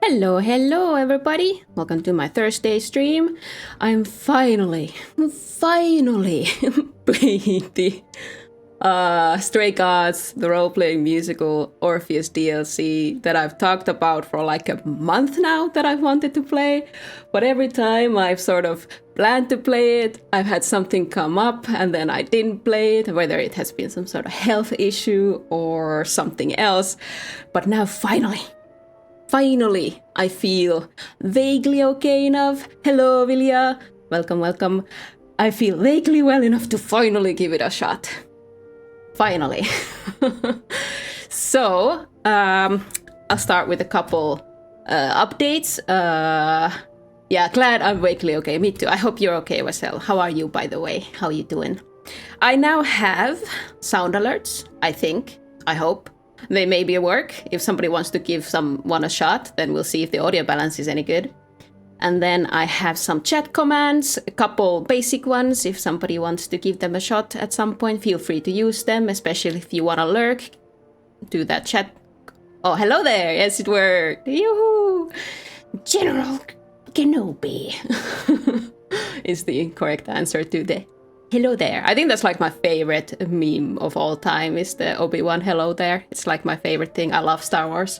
Hello everybody! Welcome to my Thursday stream. I'm finally playing the Stray Gods, the Roleplaying Musical Orpheus DLC that I've talked about for like a month now that I've wanted to play. But every time I've sort of planned to play it, I've had something come up and then I didn't play it, whether it has been some sort of health issue or something else. But now finally, I feel vaguely okay enough. Hello, Vilja. Welcome. I feel vaguely well enough to finally give it a shot. Finally. So, I'll start with a couple updates. Yeah, glad I'm vaguely okay. Me too. I hope you're okay, Wasel. How are you, by the way? How are you doing? I now have sound alerts, I think. I hope. They maybe work. If somebody wants to give someone a shot, then we'll see if the audio balance is any good. And then I have some chat commands, a couple basic ones. If somebody wants to give them a shot at some point, feel free to use them, especially if you want to lurk. Do that chat. Oh, hello there. Yes, it worked. Yoo-hoo! General Kenobi is the correct answer to the hello there. I think that's like my favorite meme of all time is the Obi-Wan hello there. It's like my favorite thing. I love Star Wars.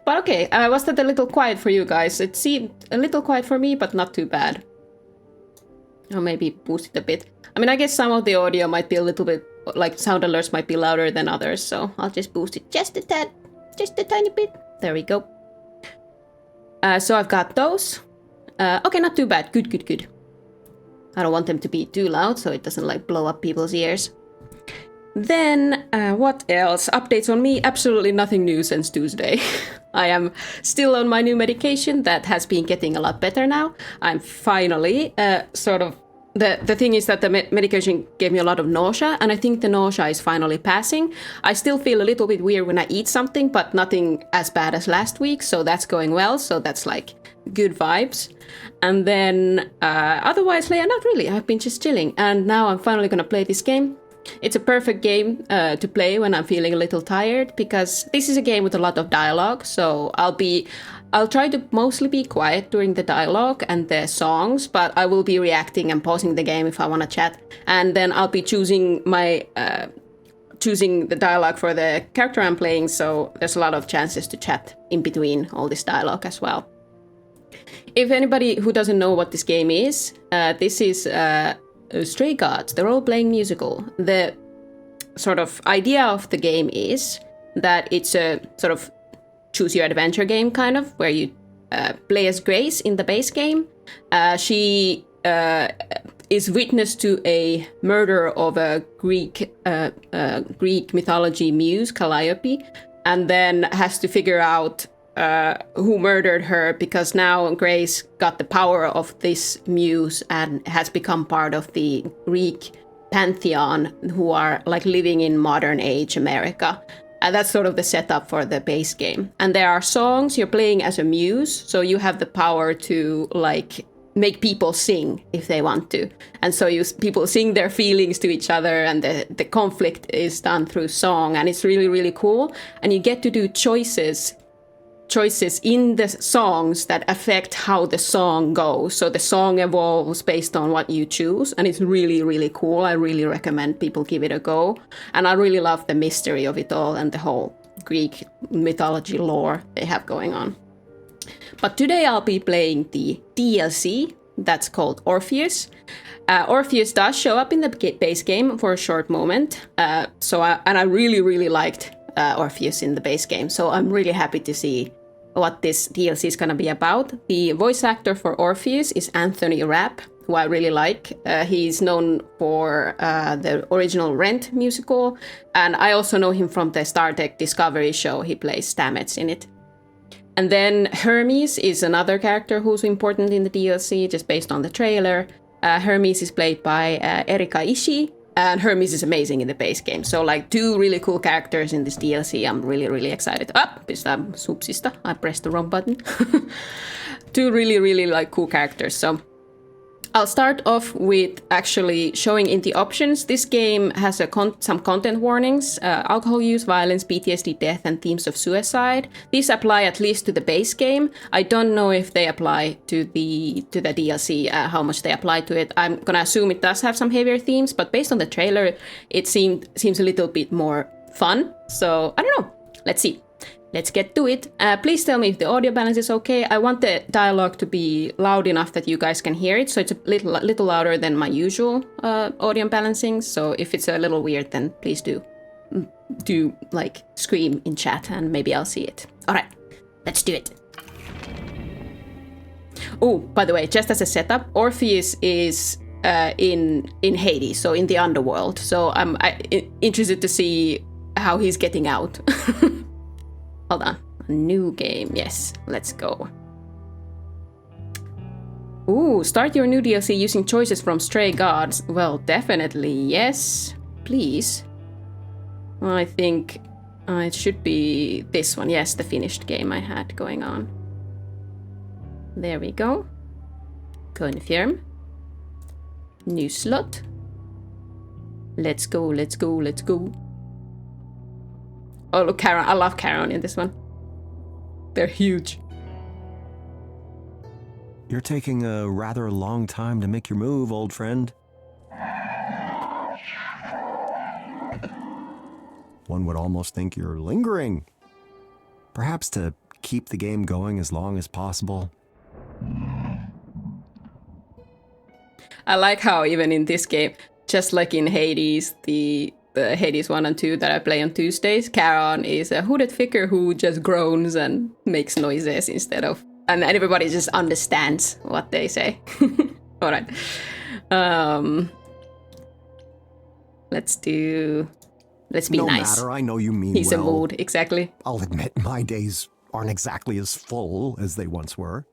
But okay, was that a little quiet for you guys? It seemed a little quiet for me, but not too bad. Or maybe boost it a bit. I mean, I guess some of the audio might be a little bit, like sound alerts might be louder than others, so I'll just boost it just a tad, just a tiny bit. There we go. So I've got those. Okay, not too bad. Good. I don't want them to be too loud, so it doesn't like blow up people's ears. Then, what else? Updates on me? Absolutely nothing new since Tuesday. I am still on my new medication that has been getting a lot better now. I'm finally sort of... The thing is that the medication gave me a lot of nausea, and I think the nausea is finally passing. I still feel a little bit weird when I eat something, but nothing as bad as last week, so that's going well. So that's like good vibes. And then otherwise, yeah, not really. I've been just chilling, and now I'm finally gonna play this game. It's a perfect game to play when I'm feeling a little tired, because this is a game with a lot of dialogue, so I'll try to mostly be quiet during the dialogue and the songs, but I will be reacting and pausing the game if I want to chat, and then I'll be choosing the dialogue for the character I'm playing, so there's a lot of chances to chat in between all this dialogue as well. If anybody who doesn't know what this game is, this is Stray Gods, the role-playing musical. The sort of idea of the game is that it's a sort of choose-your-adventure game, kind of, where you play as Grace in the base game. She is witness to a murder of a Greek mythology muse, Calliope, and then has to figure out who murdered her, because now Grace got the power of this muse and has become part of the Greek pantheon, who are like living in modern age America. And that's sort of the setup for the base game. And there are songs. You're playing as a muse, so you have the power to like make people sing if they want to. And so people sing their feelings to each other, and the conflict is done through song, and it's really, really cool. And you get to do choices in the songs that affect how the song goes. So the song evolves based on what you choose, and it's really, really cool. I really recommend people give it a go. And I really love the mystery of it all and the whole Greek mythology lore they have going on. But today I'll be playing the DLC that's called Orpheus. Orpheus does show up in the base game for a short moment. I really, really liked Orpheus in the base game. So I'm really happy to see what this DLC is going to be about. The voice actor for Orpheus is Anthony Rapp, who I really like. He's known for the original Rent musical, and I also know him from the Star Trek Discovery show. He plays Stamets in it. And then Hermes is another character who's important in the DLC, just based on the trailer. Hermes is played by Erika Ishii, and Hermes is amazing in the base game. So like two really cool characters in this DLC. I'm really, really excited. Pistää supsista. I pressed the wrong button. Two really, really like cool characters. So I'll start off with actually showing in the options. This game has some content warnings, alcohol use, violence, PTSD, death, and themes of suicide. These apply at least to the base game. I don't know if they apply to the DLC, how much they apply to it. I'm gonna assume it does have some heavier themes, but based on the trailer, it seems a little bit more fun. So I don't know. Let's see. Let's get to it. Please tell me if the audio balance is okay. I want the dialogue to be loud enough that you guys can hear it, so it's a little louder than my usual audio balancing. So if it's a little weird, then please do like scream in chat, and maybe I'll see it. All right, let's do it. Oh, by the way, just as a setup, Orpheus is in Hades, so in the underworld. So I'm interested to see how he's getting out. Hold on. A new game. Yes, let's go. Ooh, start your new DLC using choices from Stray Gods. Well, definitely yes. Please. I think it should be this one. Yes, the finished game I had going on. There we go. Confirm. New slot. Let's go, let's go, let's go. Oh, look, Charon. I love Charon in this one. They're huge. You're taking a rather long time to make your move, old friend. One would almost think you're lingering. Perhaps to keep the game going as long as possible. I like how even in this game, just like in Hades, the Hades 1 and 2 that I play on Tuesdays, Charon is a hooded figure who just groans and makes noises instead of... And everybody just understands what they say. All right. Let's be nice. No matter, I know you mean He's well. a mood, exactly. I'll admit my days aren't exactly as full as they once were.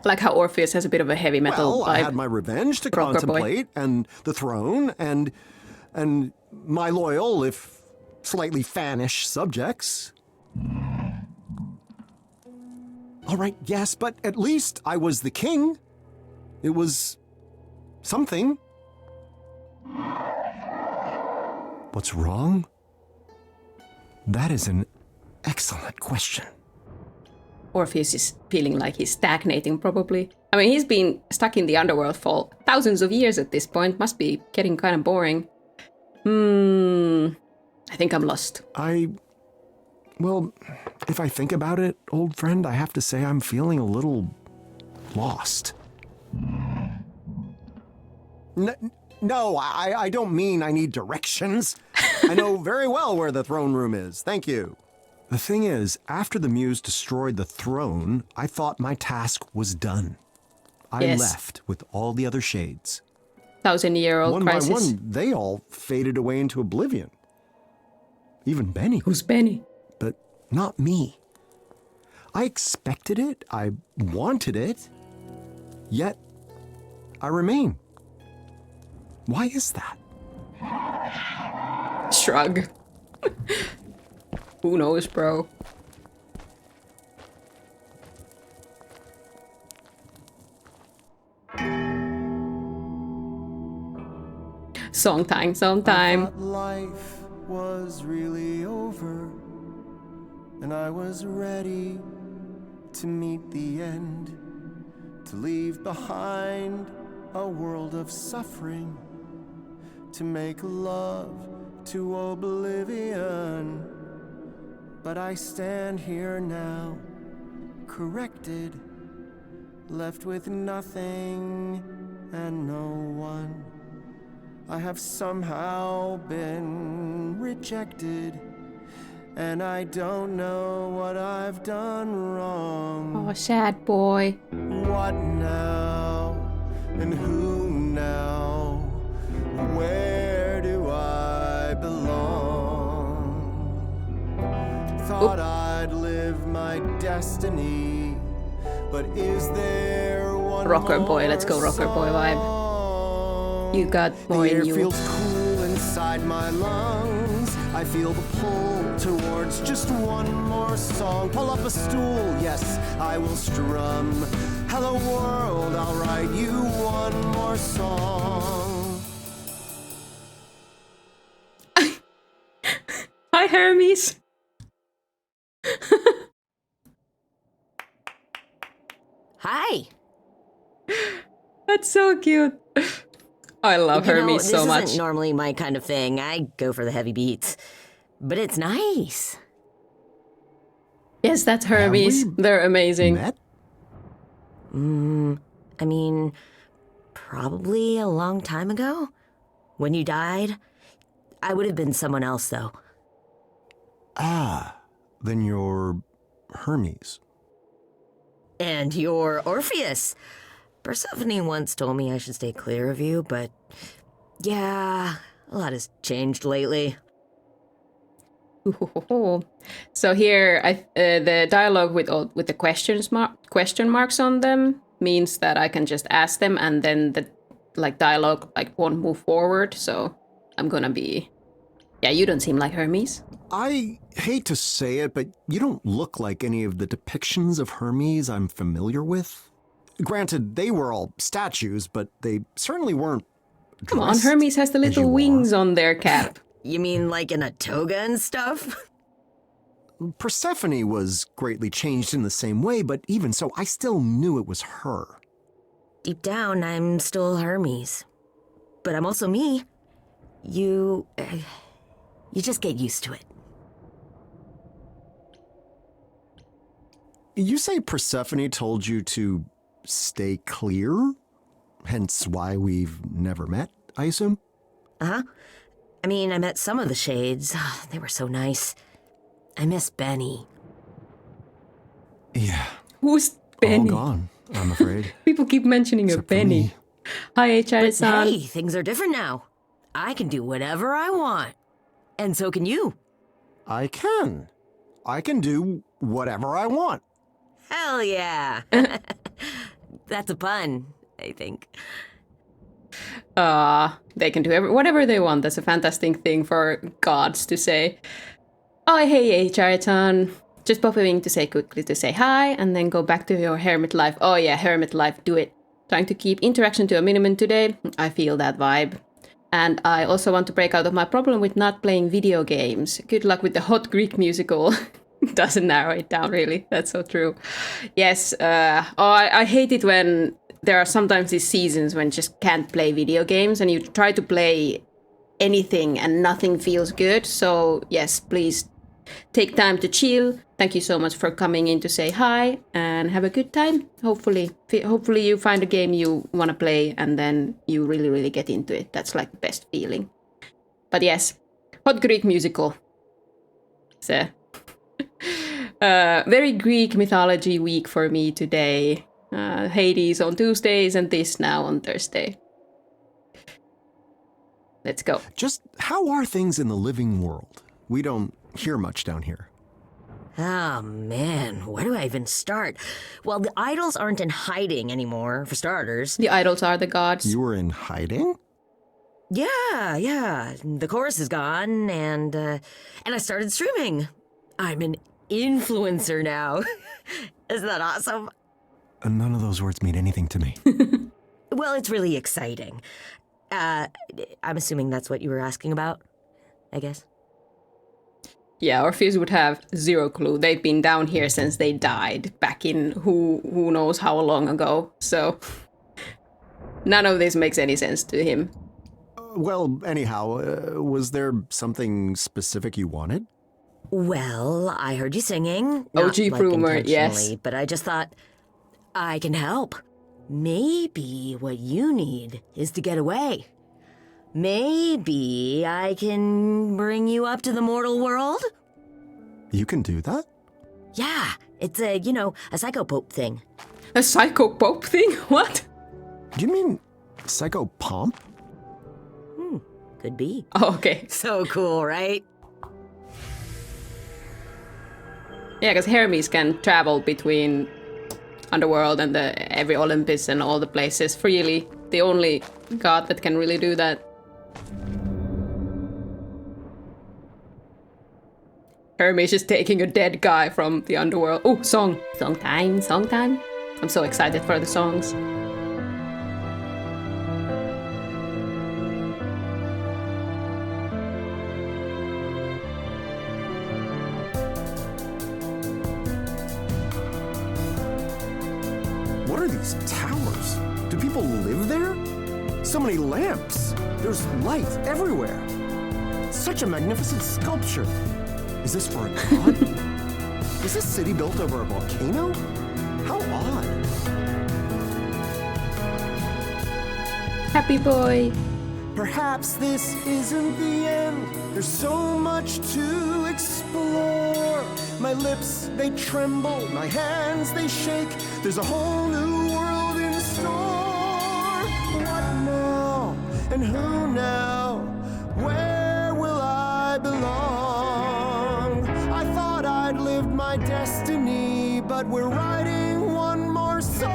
Like how Orpheus has a bit of a heavy metal Well, vibe. I had my revenge to Rocker contemplate, boy. and the throne, and my loyal, if slightly fannish, subjects. All right, yes, but at least I was the king. It was something. What's wrong? That is an excellent question. Orpheus is feeling like he's stagnating, probably. I mean, he's been stuck in the underworld for thousands of years at this point. Must be getting kind of boring. I think I'm lost. Well, if I think about it, old friend, I have to say I'm feeling a little lost. No, I don't mean I need directions. I know very well where the throne room is. Thank you. The thing is, after the Muse destroyed the throne, I thought my task was done. I left with all the other shades. 1,000-year-old crisis. One by one, they all faded away into oblivion. Even Benny. Who's Benny? But not me. I expected it. I wanted it. Yet, I remain. Why is that? Shrug. Who knows, bro? Song time, song time. I thought life was really over, and I was ready to meet the end, to leave behind a world of suffering, to make love to oblivion. But I stand here now, corrected, left with nothing and no one. I have somehow been rejected, and I don't know what I've done wrong. Oh, sad boy. What now? And who now? Where do I belong? Thought I'd live my destiny, but is there one Rocker boy, let's go more rocker boy vibe. song? You got more The air in you. feels cool inside my lungs. I feel the pull towards just one more song. Pull up a stool, yes, I will strum Hello world, I'll write you one more song. Hi, Hermes. Hi. That's so cute. I love Hermes so much. This isn't normally my kind of thing. I go for the heavy beats. But it's nice. Yes, that's Hermes. They're amazing. Met? I mean, probably a long time ago. When you died. I would have been someone else, though. Ah, then you're Hermes. And you're Orpheus. Persephone once told me I should stay clear of you, but yeah, a lot has changed lately. So here, the dialogue with the question marks on them means that I can just ask them, and then the dialogue won't move forward. So I'm gonna be, yeah. You don't seem like Hermes. I hate to say it, but you don't look like any of the depictions of Hermes I'm familiar with. Granted, they were all statues, but they certainly weren't Come on, Hermes has the little wings on their cap. You mean like in a toga and stuff? Persephone was greatly changed in the same way, but even so, I still knew it was her. Deep down, I'm still Hermes. But I'm also me. You just get used to it. You say Persephone told you to stay clear? Hence why we've never met, I assume? Uh-huh. I mean, I met some of the shades. They were so nice. I miss Benny. Yeah. Who's Benny? All gone, I'm afraid. People keep mentioning a Except for Benny. me. Hi, HR-san. Hey, things are different now. I can do whatever I want. And so can you. I can. I can do whatever I want. Hell yeah. That's a pun, I think. They can do whatever they want. That's a fantastic thing for gods to say. Oh, hey, HR-san. Just popping to say quickly to say hi, and then go back to your hermit life. Oh yeah, hermit life, do it. Trying to keep interaction to a minimum today. I feel that vibe. And I also want to break out of my problem with not playing video games. Good luck with the hot Greek musical. Doesn't narrow it down, really. That's so true. Yes, I hate it when there are sometimes these seasons when you just can't play video games and you try to play anything and nothing feels good. So yes, please take time to chill. Thank you so much for coming in to say hi and have a good time. Hopefully you find a game you want to play and then you really, really get into it. That's like the best feeling. But yes, hot Greek musical. It's a very Greek mythology week for me today. Hades on Tuesdays and this now on Thursday. Let's go. Just how are things in the living world? We don't hear much down here. Oh man, where do I even start? Well, the idols aren't in hiding anymore, for starters. The idols are the gods. You were in hiding? Yeah. The chorus is gone, and I started streaming. I'm an influencer now. Isn't that awesome? None of those words mean anything to me. Well, it's really exciting. I'm assuming that's what you were asking about, I guess. Yeah, Orpheus would have zero clue. They've been down here since they died back in who knows how long ago. So none of this makes any sense to him. Well, anyhow, was there something specific you wanted? Well, I heard you singing. OG Not, Proomer, intentionally, yes. But I just thought, I can help. Maybe what you need is to get away. Maybe I can bring you up to the mortal world? You can do that? Yeah, it's a psychopope thing. A psychopope thing? What? Do you mean Psycho Pomp? Could be. Oh, okay. So cool, right? Yeah, because Hermes can travel between underworld and every Olympus and all the places freely. The only god that can really do that. Hermes is taking a dead guy from the underworld. Oh, song time. I'm so excited for the songs. What are these towers? Do people live there? So many lamps. There's light everywhere. Such a magnificent sculpture. Is this for a god? Is this city built over a volcano? How odd. Happy boy. Perhaps this isn't the end. There's so much to explore. My lips, they tremble. My hands, they shake. There's a whole new world in store. What now? And who now? Where will I belong? I thought I'd lived my destiny, but we're writing one more song.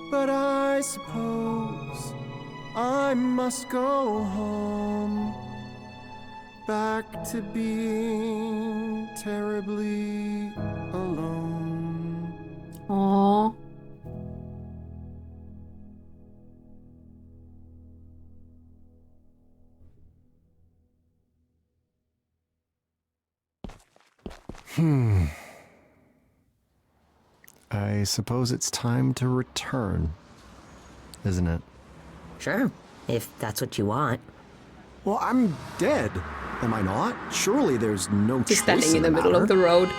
But I suppose I must go home, back to being terribly alone. Aww. I suppose it's time to return, isn't it? Sure, if that's what you want. Well, I'm dead, am I not? Surely there's no Just choice standing in the middle matter. of the road.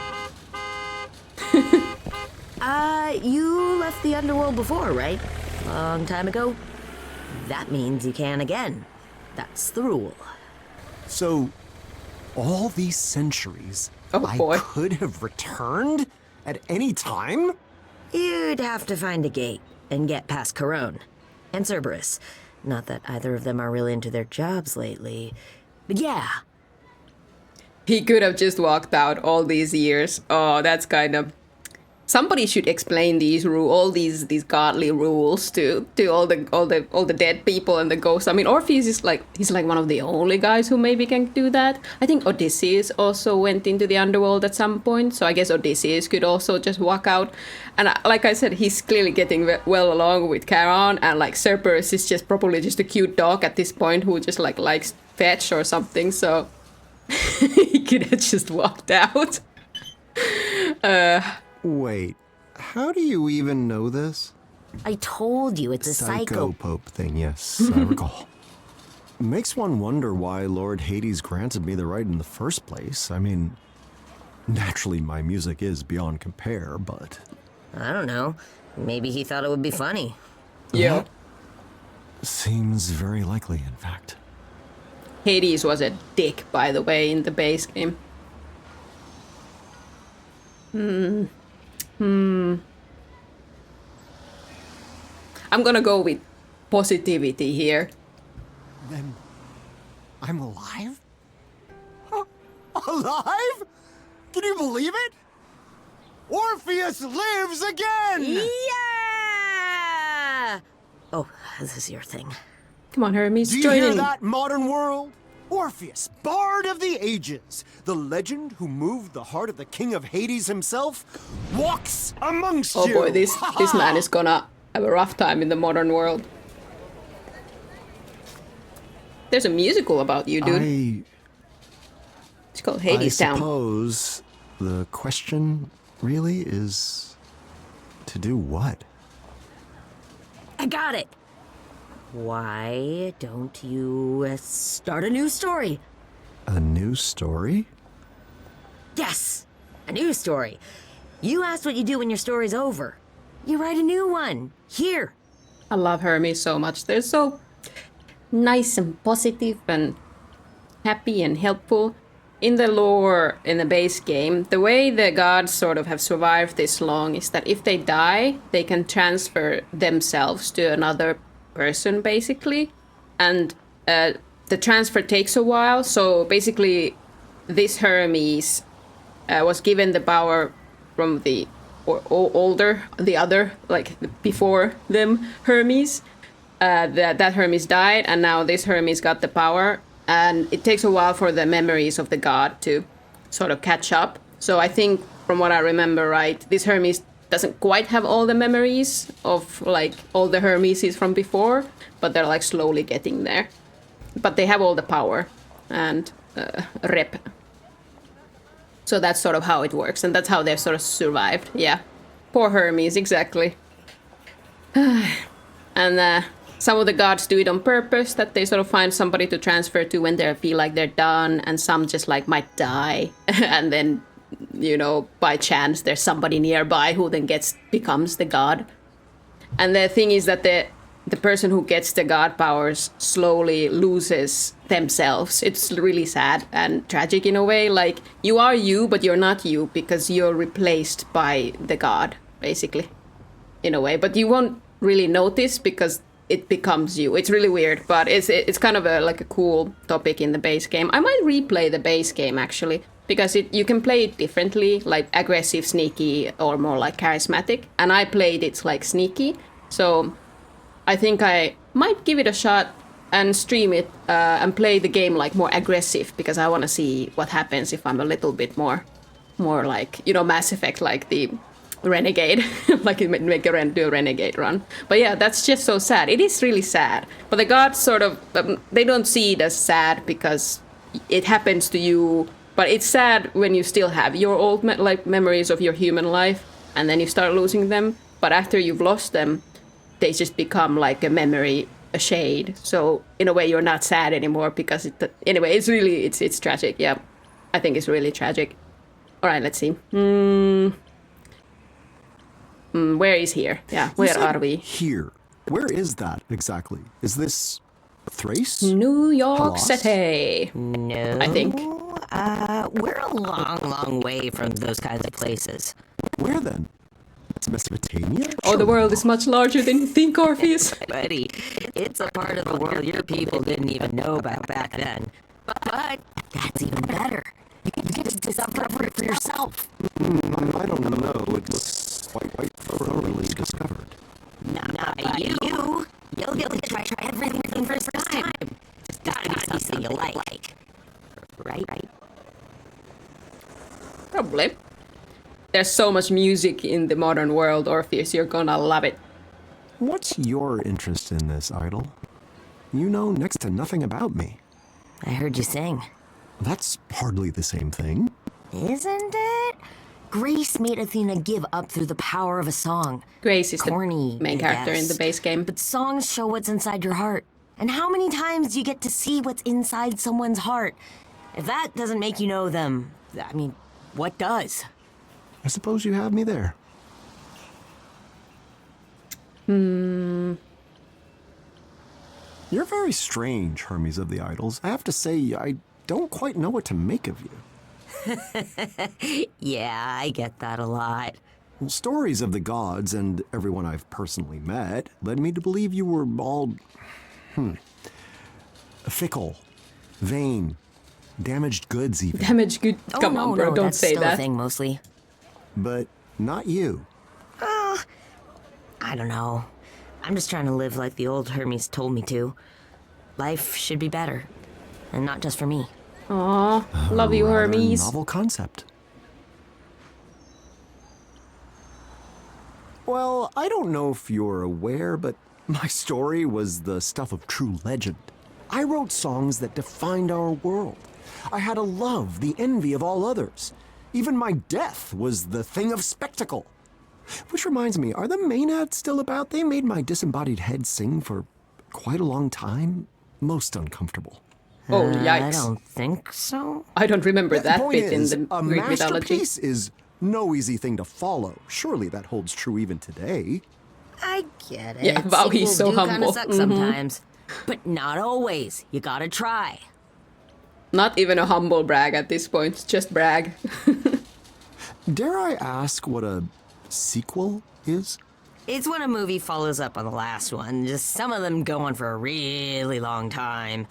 You left the underworld before, right? Long time ago. That means you can again. That's the rule. So, all these centuries, Oh, I boy. could have returned at any time? You'd have to find a gate and get past Corone and Cerberus. Not that either of them are really into their jobs lately. But yeah, He could have just walked out all these years. Oh, that's kind of... Somebody should explain all these godly rules to all the dead people and the ghosts. I mean, Orpheus is he's like one of the only guys who maybe can do that. I think Odysseus also went into the underworld at some point, so I guess Odysseus could also just walk out. And like I said, he's clearly getting well along with Charon, and like Cerberus is just probably just a cute dog at this point who just likes fetch or something. So he could have just walked out. Wait, how do you even know this? I told you it's a psycho. Pope thing, yes, I recall. Makes one wonder why Lord Hades granted me the right in the first place. I mean, naturally my music is beyond compare, but... I don't know. Maybe he thought it would be funny. Yeah. Seems very likely, in fact. Hades was a dick, by the way, in the base game. I'm gonna go with positivity here. Then I'm alive? Alive? Can you believe it? Orpheus lives again! Yeah! Oh, this is your thing. Come on, Hermes, Do you join hear in. that, modern world? Orpheus, bard of the ages, the legend who moved the heart of the king of Hades himself, walks amongst Oh you! boy, this man is gonna have a rough time in the modern world. There's a musical about you, dude. It's called Hades Town. suppose the question really is to do what? I got it. Why don't you start a new story? A new story? Yes, a new story. You asked what you do when your story's over. You write a new one. Here. I love Hermes so much. They're so nice and positive and happy and helpful. In the lore, in the base game, the way the gods sort of have survived this long is that if they die, they can transfer themselves to another person, basically. And the transfer takes a while, so basically this Hermes was given the power from the other, like before them Hermes. That Hermes died, and now this Hermes got the power, and it takes a while for the memories of the god to sort of catch up. So I think, from what I remember, right, this Hermes doesn't quite have all the memories of like all the Hermeses from before, but they're like slowly getting there. But they have all the power and rep. So that's sort of how it works, and that's how they've sort of survived. Yeah, poor Hermes, exactly. And some of the gods do it on purpose, that they sort of find somebody to transfer to when they feel like they're done, and some just like might die, and then, you know, by chance there's somebody nearby who then becomes the god. And the thing is that the person who gets the god powers slowly loses themselves. It's really sad and tragic in a way. Like, you are you, but you're not you, because you're replaced by the god, basically, in a way. But you won't really notice because it becomes you. It's really weird, but it's kind of like a cool topic in the base game. I might replay the base game, actually, because you can play it differently, like aggressive, sneaky, or more like charismatic. And I played it like sneaky, so I think I might give it a shot and stream it and play the game like more aggressive, because I want to see what happens if I'm a little bit more like, you know, Mass Effect, like the renegade, like do a renegade run. But yeah, that's just so sad. It is really sad. But the gods sort of, they don't see it as sad because it happens to you. But it's sad when you still have your old like memories of your human life, and then you start losing them. But after you've lost them, they just become like a memory, a shade. So in a way, you're not sad anymore, because anyway, it's tragic. Yeah, I think it's really tragic. All right, let's see. Where is here? Yeah, where are we? Here. Where is that exactly? Is this Thrace? New York Hellas? City. No. I think. We're a long, long way from those kinds of places. Where then? It's Mesopotamia? Oh, the world is much larger than you think, Orpheus. Buddy, it's a part of the world your people didn't even know about back then. But that's even better. You get to discover it for yourself. I don't know. It looks quite thoroughly discovered. Not by you. You'll be able to try everything for the first time. Just gotta be something you like. Right? Probably. There's so much music in the modern world, Orpheus. You're gonna love it. What's your interest in this, Idol? You know next to nothing about me. I heard you sing. That's hardly the same thing. Isn't it? Grace made Athena give up through the power of a song. Grace is Corny, the main I character in guess. the base game. But songs show what's inside your heart. And how many times do you get to see what's inside someone's heart? If that doesn't make you know them, I mean, what does? I suppose you have me there. You're very strange, Hermes of the Idols. I have to say, I don't quite know what to make of you. Yeah, I get that a lot. Well, stories of the gods and everyone I've personally met led me to believe you were all, fickle, vain, damaged goods even. Damaged good. Come no, on, bro. no, Don't that's say still a that. thing mostly. But not you. I don't know. I'm just trying to live like the old Hermes told me to. Life should be better. And not just for me. Aw, love you, Rather Hermes. novel concept. Well, I don't know if you're aware, but my story was the stuff of true legend. I wrote songs that defined our world. I had a love, the envy of all others. Even my death was the thing of spectacle. Which reminds me, are the Maenads still about? They made my disembodied head sing for quite a long time. Most uncomfortable. Oh, I yikes. don't think so. I don't remember that point bit is, in the a Greek mythology. masterpiece is no easy thing to follow. Surely that holds true even today. I get it. Yeah, wow, he's so Sequels do humble. kinda suck sometimes. But not always. You gotta try. Not even a humble brag at this point, just brag. Dare I ask what a sequel is? It's when a movie follows up on the last one. Just some of them go on for a really long time.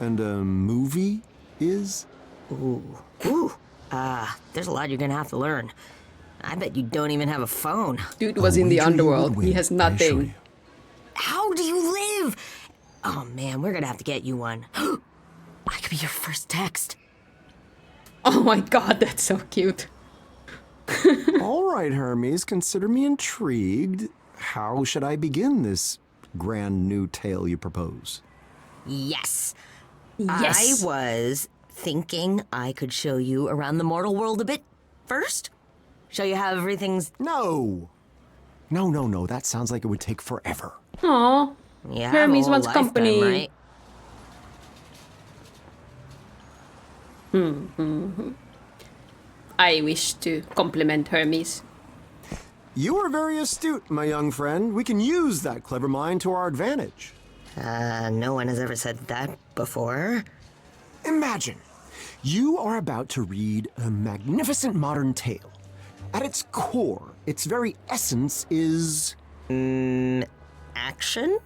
And a movie is? There's a lot you're gonna have to learn. I bet you don't even have a phone. Dude was in the wager you underworld. would He win, has I assure nothing. you. How do you live? Oh man, we're gonna have to get you one. I could be your first text. Oh my god, that's so cute. All right, Hermes, consider me intrigued. How should I begin this grand new tale you propose? Yes. Yes. I was thinking I could show you around the mortal world a bit first. Show you how everything's... No. No. That sounds like it would take forever. Aw. Yeah, Hermes a whole wants lifetime, company. right? I wish to compliment Hermes. You are very astute, my young friend. We can use that clever mind to our advantage. No one has ever said that before. Imagine, you are about to read a magnificent modern tale. At its core, its very essence is... Action?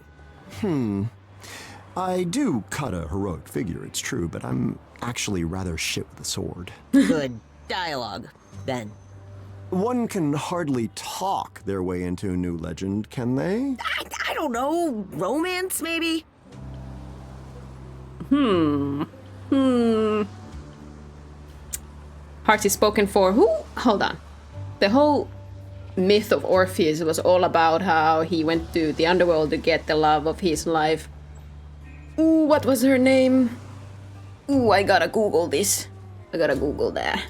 I do cut a heroic figure, it's true, but I'm actually rather shit with a sword. Good dialogue, then. One can hardly talk their way into a new legend, can they? I don't know. Romance, maybe? Heart is spoken for who? Hold on. The whole myth of Orpheus was all about how he went to the underworld to get the love of his life. Ooh, what was her name? Ooh, I gotta Google this. I gotta Google that.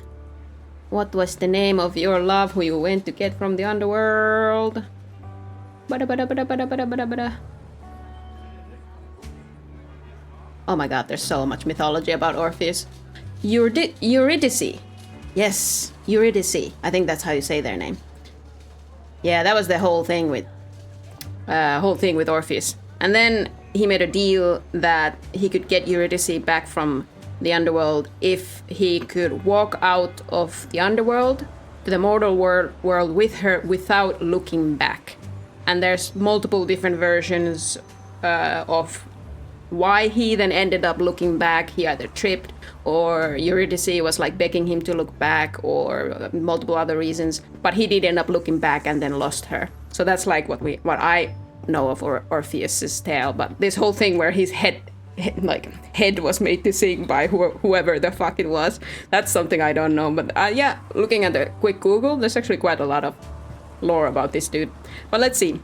What was the name of your love who you went to get from the underworld? Bada bada bada bada bada bada bada. Oh my god, there's so much mythology about Orpheus. Eurydice. Yes, Eurydice. I think that's how you say their name. Yeah, that was the whole thing with Orpheus. And then he made a deal that he could get Eurydice back from the underworld if he could walk out of the underworld to the mortal world with her without looking back. And there's multiple different versions of why he then ended up looking back. He either tripped, or Eurydice was like begging him to look back, or multiple other reasons. But he did end up looking back and then lost her. So that's like what I know of Orpheus's tale. But this whole thing where his head was made to sing by whoever the fuck it was, that's something I don't know. But yeah, looking at the quick Google, there's actually quite a lot of lore about this dude. But let's see.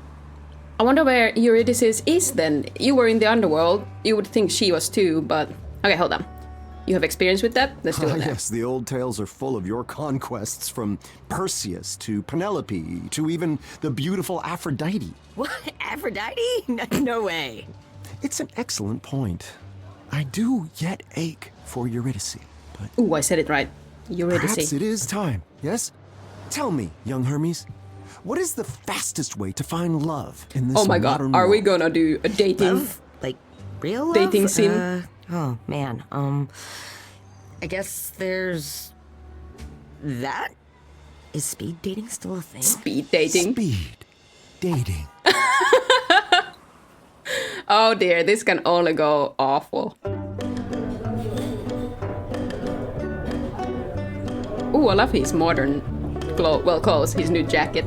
I wonder where Eurydice is then. You were in the underworld. You would think she was too, but... Okay, hold on. You have experience with that? Let's do it now. Yes, the old tales are full of your conquests, from Perseus to Penelope to even the beautiful Aphrodite. What? Aphrodite? No way. It's an excellent point. I do yet ache for Eurydice, but... Ooh, I said it right. Eurydice. Perhaps it is time, yes? Tell me, young Hermes, what is the fastest way to find love in this Oh my god, modern are we world? gonna do a dating... Love? Like, real love? Dating scene? Oh, man. I guess there's... that? Is speed dating still a thing? Speed dating? Speed dating. Oh dear, this can only go awful. Ooh, I love his modern clothes, his new jacket.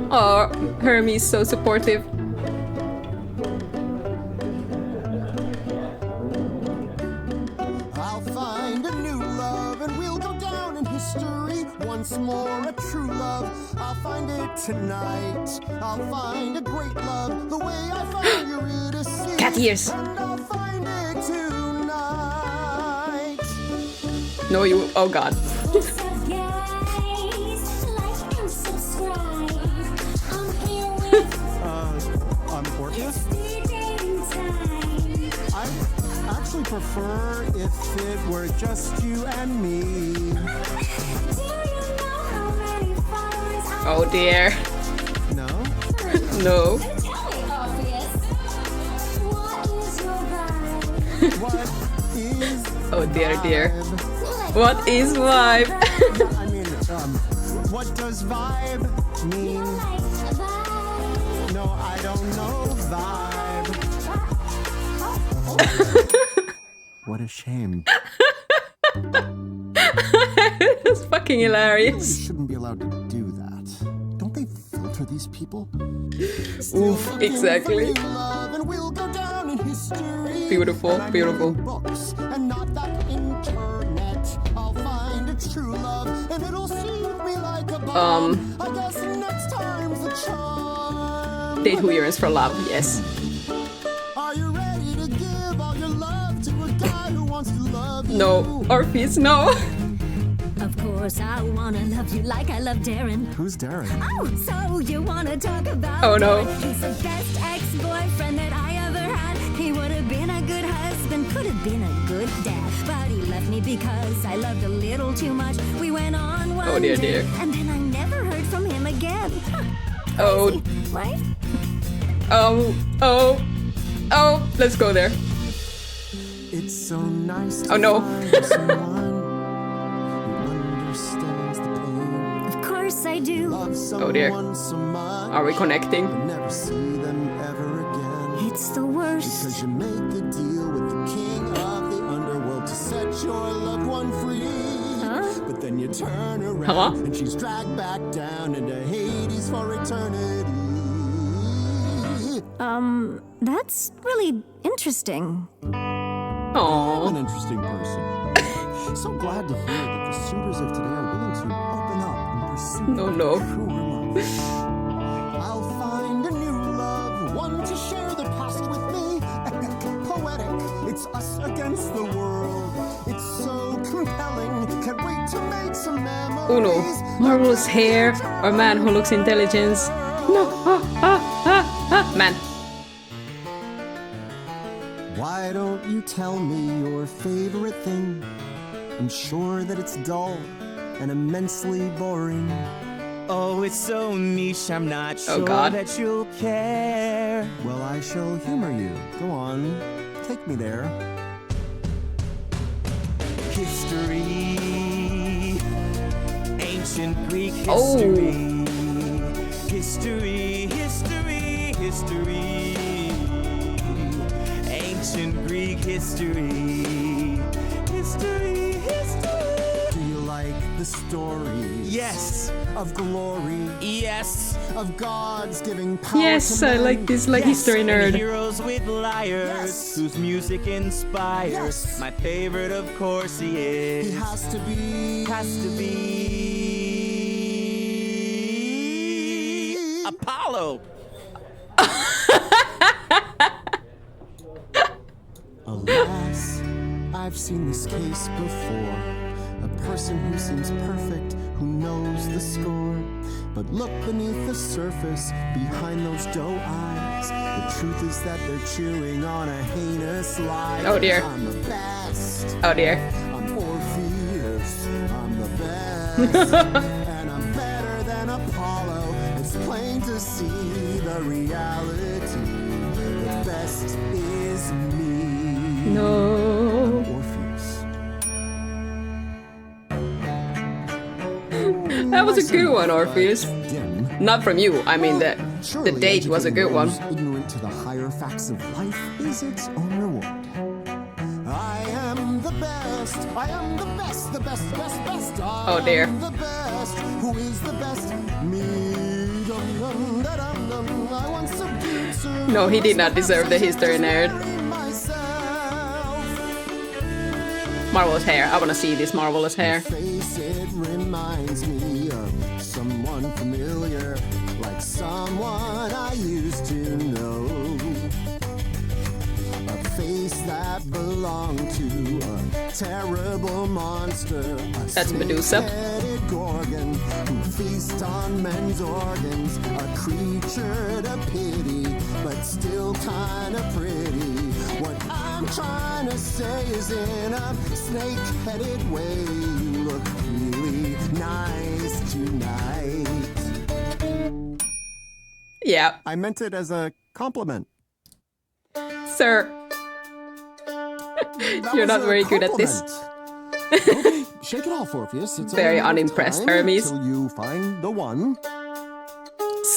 Oh, Hermes so supportive. I'll find a new love and we'll go down in history. Once more a true love. I'll find it tonight. I'll find a great love the way I found Eurydice. Cat ears. And I'll find it tonight. No, you. Oh god. Orpheus? I actually prefer if it were just you and me. Oh dear. No? No. What is Oh dear, dear. vibe? What is vibe? I mean, what does vibe mean? No, I don't know vibe. What a shame. It's fucking You hilarious. shouldn't be allowed to do that. Don't they filter these people? Oof, exactly. Beautiful, beautiful. Books and not that internet. I'll find bomb. I guess next time's the charm. Date who yearns for love, yes. Are you ready to give all your love to a guy who wants to love you? No, Orpheus, no. Of course, I wanna love you like I love Darren. Who's Darren? Oh, so you wanna talk about? Oh, no. Darren? He's the best ex-boyfriend that I ever had. He would have been a good husband, could have been a good dad, but he left me because I loved a little too much. We went on one Oh, dear, day, dear. and then I never heard from him again. Oh, Crazy, right? oh, let's go there. It's so nice to Oh, no. find someone who understands the pain. Of course I do. Love Oh, dear. someone so much, Are we connecting? but never see them ever again. It's the worst. Because you make a deal with the king of the underworld to set your loved one free. Huh? But then you turn around Huh? and she's dragged back down into Hades for eternity. That's really interesting. I'm Aww. an interesting person. So glad to hear that the suitors of today are willing to open up and pursue No, no. true love. I'll find a new love, one to share the past with me. Poetic, it's us against the world. It's so compelling, can't wait to make some memories. Oh no. Marvelous hair or man who looks intelligence. No. Man. Why don't you tell me your favorite thing? I'm sure that it's dull and immensely boring. Oh, it's so niche, I'm not Oh, sure God. that you'll care. Well, I shall humor you. Go on, take me there. History, ancient Greek Oh. history. History, history, history. Ancient Greek history. History, history. Do you like the stories? Yes, Of glory, yes. of gods giving power Yes, to I men. like this like history And nerd. heroes with liars, Yes. whose music inspires. Yes. My favorite, of course, he is. He has to be. Apollo. Alas, I've seen this case before. A person who seems perfect, who knows the score. But look beneath the surface, behind those doe eyes. The truth is that they're chewing on a heinous lie. Oh, dear. I'm the best. Oh dear. I'm Orpheus. I'm the best. And I'm better than Apollo. It's plain to see the reality. The best is me. No. Orpheus. That was a good one, Orpheus. Dim. Not from you. I mean, the Surely date was a good one. educating those ignorant to the higher facts of life is its own reward. I am the best. I am the best. The best, best, best. Oh, dear. I am the best. Who is the best? Me. Dum, dum, da, dum, dum. I once subdued Sir No, he did not deserve the history nerd. myself. Marvelous hair. I wanna see this marvelous hair. Face, it reminds me of someone familiar, like someone I used to know. A face that belonged to a terrible monster. That's Medusa. Snake-headed Gorgon who feasts on men's organs. A creature to pity, but still kinda pretty. What I'm trying to say is in a snake-headed way, you look really nice tonight. Yeah, I meant it as a compliment. sir. That You're was not a very good at this. compliment. Okay, shake it off, Orpheus. It's Very only a matter of unimpressed, time Hermes. Till you find the one.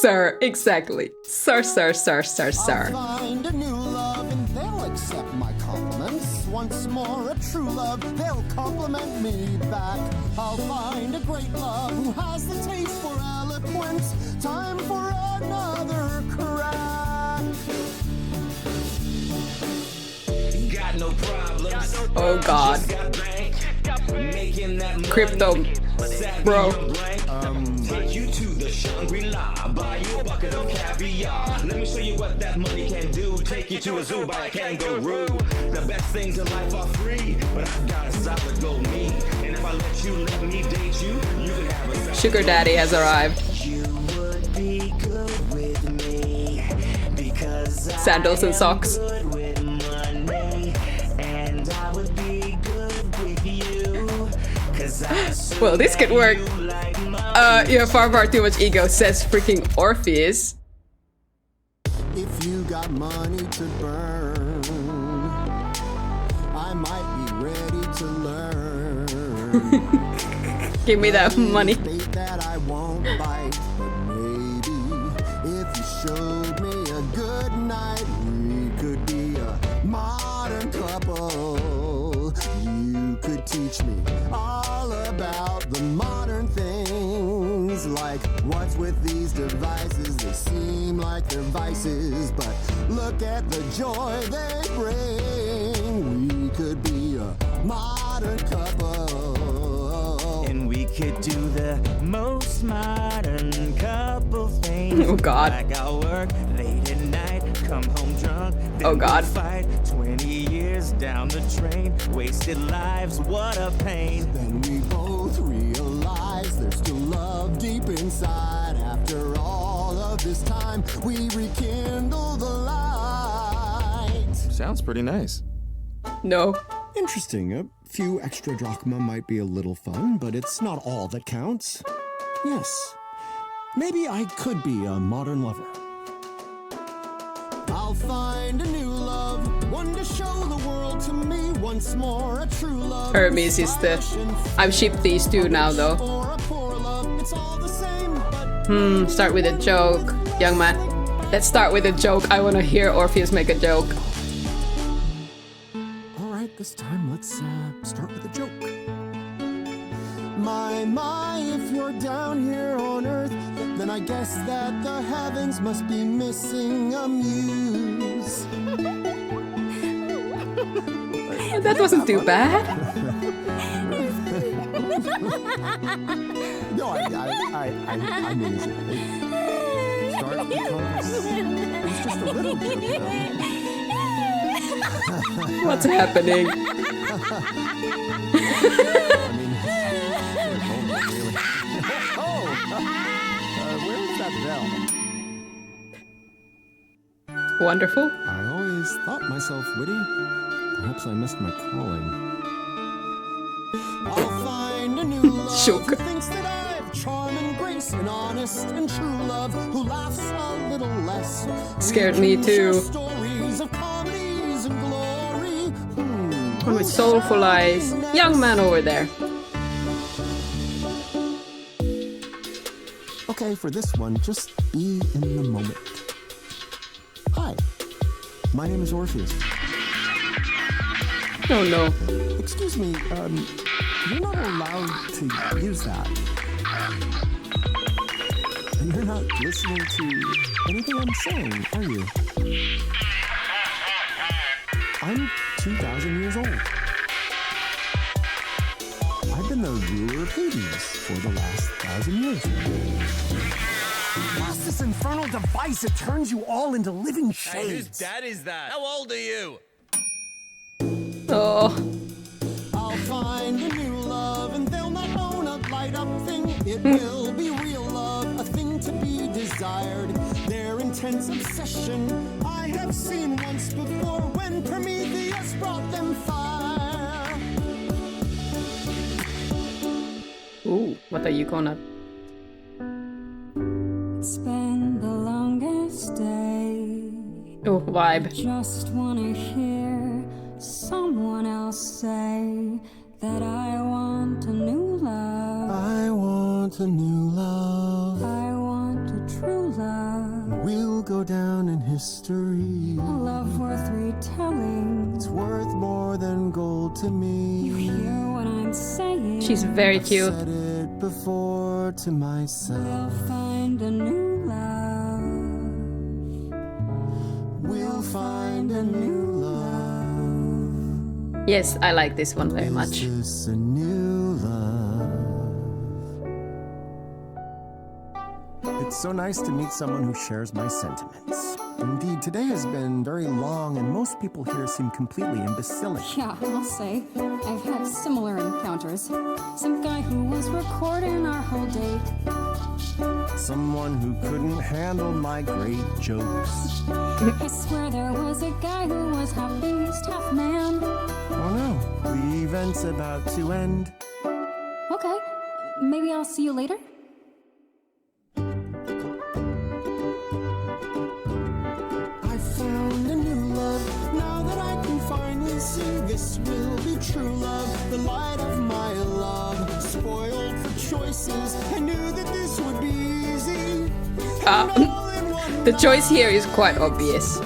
Sir, exactly. Sir. I'll find a new love and they'll accept my compliments. Once more, a true love, they'll compliment me back. I'll find a great love who has the taste for eloquence. Time for another crack. Got no problems. Oh God. Got bank. Make Crypto, bro. Take you to the Shangri-La, buy you a bucket of caviar. Let me show you what that money can do. Take you to a zoo, buy a kangaroo. The best things in life are free, but I've got a solid gold me. And if I let me date you, you can have a Sugar daddy has arrived. You would be good with me because Sandals and socks. good with money, and I would be good with you. 'Cause I Well, this could work. like You have far too much ego, says freaking Orpheus. If you got money to burn, I might be ready to learn. Give me that money. Bait that I won't bite, but maybe if you showed me a good night, we could be a modern couple. You could teach me all about the modern things, like what's with these devices. They seem like they're vices, but look at the joy they bring. We could be a modern couple. And we could do the most modern couple things. Oh, God. Like I'll work late at night, come home drunk. Then Oh, God. we'll fight 20 years down the drain. Wasted lives, what a pain. Then we both realize there's still love deep inside. After all of this time, we rekindle the light. Sounds pretty nice. No. Interesting. A few extra drachma might be a little fun, but it's not all that counts. Yes. Maybe I could be a modern lover. I'll find a new love, one to show the world to me once more. A true love. Hermes is the... I've shipped these two now, though. Or a poor love, it's all the same, but Start with a joke. Young man, let's start with a joke. I want to hear Orpheus make a joke. all right, this time let's start with a joke. My, if you're down here on Earth, then I guess that the heavens must be missing a muse. That wasn't too bad. No, I mean, start because it's just a little joke. What's happening? Where's that bell? Wonderful. I always thought myself witty. Perhaps I missed my calling. I'll find a new love Shook. who thinks that I've charm and grace and honest and true love, who laughs a little less. Scared me too. Stories of comedies and glory. One with soulful eyes. Young man over there. Okay, for this one, just be in the moment. Hi, my name is Orpheus. Oh no. Excuse me, you're not allowed to use that. And you're not listening to anything I'm saying, are you? I'm 2,000 years old. I've been the ruler of Hades for the last 1,000 years. What's this infernal device? It turns you all into living shades. dad is that? How old are you? Oh. I'll find a new love, and they'll not own a light-up thing. It will be real love, a thing to be desired. Their intense obsession I have seen once before when Prometheus brought them fire. Ooh, what are you gonna... It's been the longest day. Oh, vibe. Just wanna hear someone else say that I want a new love. I want a new love. I want a true love. We'll go down in history. A love worth retelling. It's worth more than gold to me. You hear what I'm saying? She's very cute. Said it before to myself. We'll find a new love. We'll find a new love. Yes, I like this one very much. Is this a new love? It's so nice to meet someone who shares my sentiments. Indeed, today has been very long, and most people here seem completely imbecilic. Yeah, I'll say. I've had similar encounters. Some guy who was recording our whole date. Someone who couldn't handle my great jokes. I swear there was a guy who was half beast, half man. Oh no, the event's about to end. Okay, maybe I'll see you later? I found a new love, now that I can finally see this will be true love, the light of my love. Spoiled for choices, I knew that this would be easy. The choice here is quite obvious.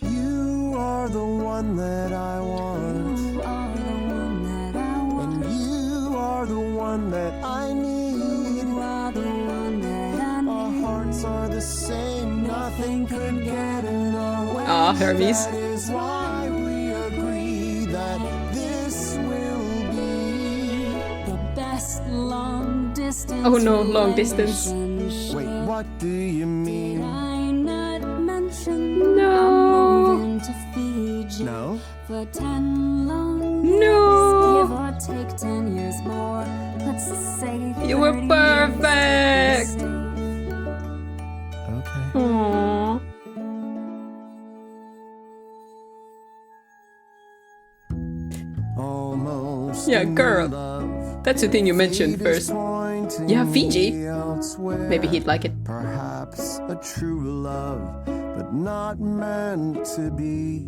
You are the one that I want, You are the one that I want. and you are the one that I need. You are the one that I Our need. hearts are the same, nothing could get in our way. Aw, Hermes. That is why we agree that this will be. The best long distance. Oh no, long distance. relationship. Wait, what do you Did mean? I not mention No. I'm moving to Fiji No? for 10 long years? No. Give or take 10 years more. Let's say You were 30 perfect. years. Okay. Aww. Almost. Yeah, in girl. love. That's the thing you mentioned Fate is first. pointing Yeah, Fiji. me elsewhere. Maybe he'd like it. Perhaps a true love, but not meant to be.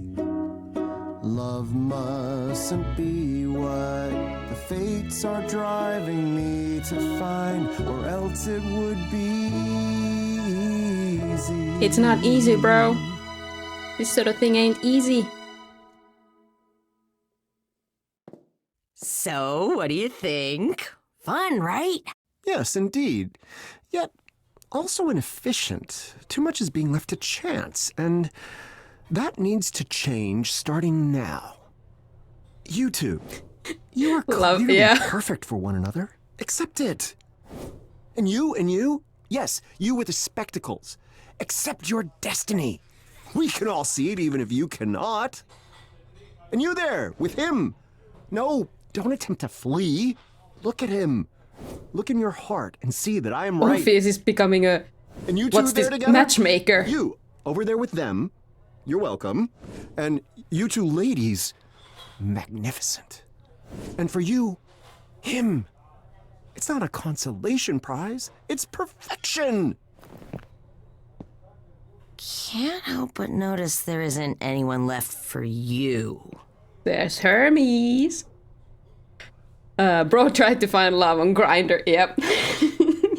Love mustn't be what the fates are driving me to find, or else it would be easy. It's not easy, bro. This sort of thing ain't easy. So, what do you think? Fun, right? Yes, indeed. Yet also inefficient. Too much is being left to chance, and that needs to change starting now. You two, you are Love- clearly yeah. perfect for one another. Accept it. And you, yes, you with the spectacles. Accept your destiny. We can all see it, even if you cannot. And you there, with him. No, don't attempt to flee. Look at him. Look in your heart and see that I am right. Orpheus is becoming a And you two what's there this together? matchmaker. You over there with them. You're welcome. And you two ladies, magnificent. And for you, him. It's not a consolation prize. It's perfection. Can't help but notice there isn't anyone left for you. There's Hermes. Bro tried to find love on Grindr. Yep.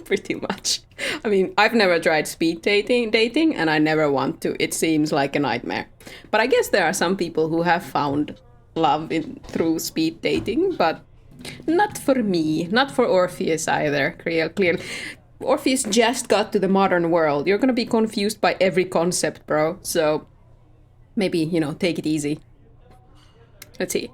Pretty much. I mean, I've never tried speed dating, and I never want to. It seems like a nightmare. But I guess there are some people who have found love through speed dating, but not for me. Not for Orpheus either. Clearly. Orpheus just got to the modern world. You're gonna be confused by every concept, bro. So maybe, take it easy. Let's see.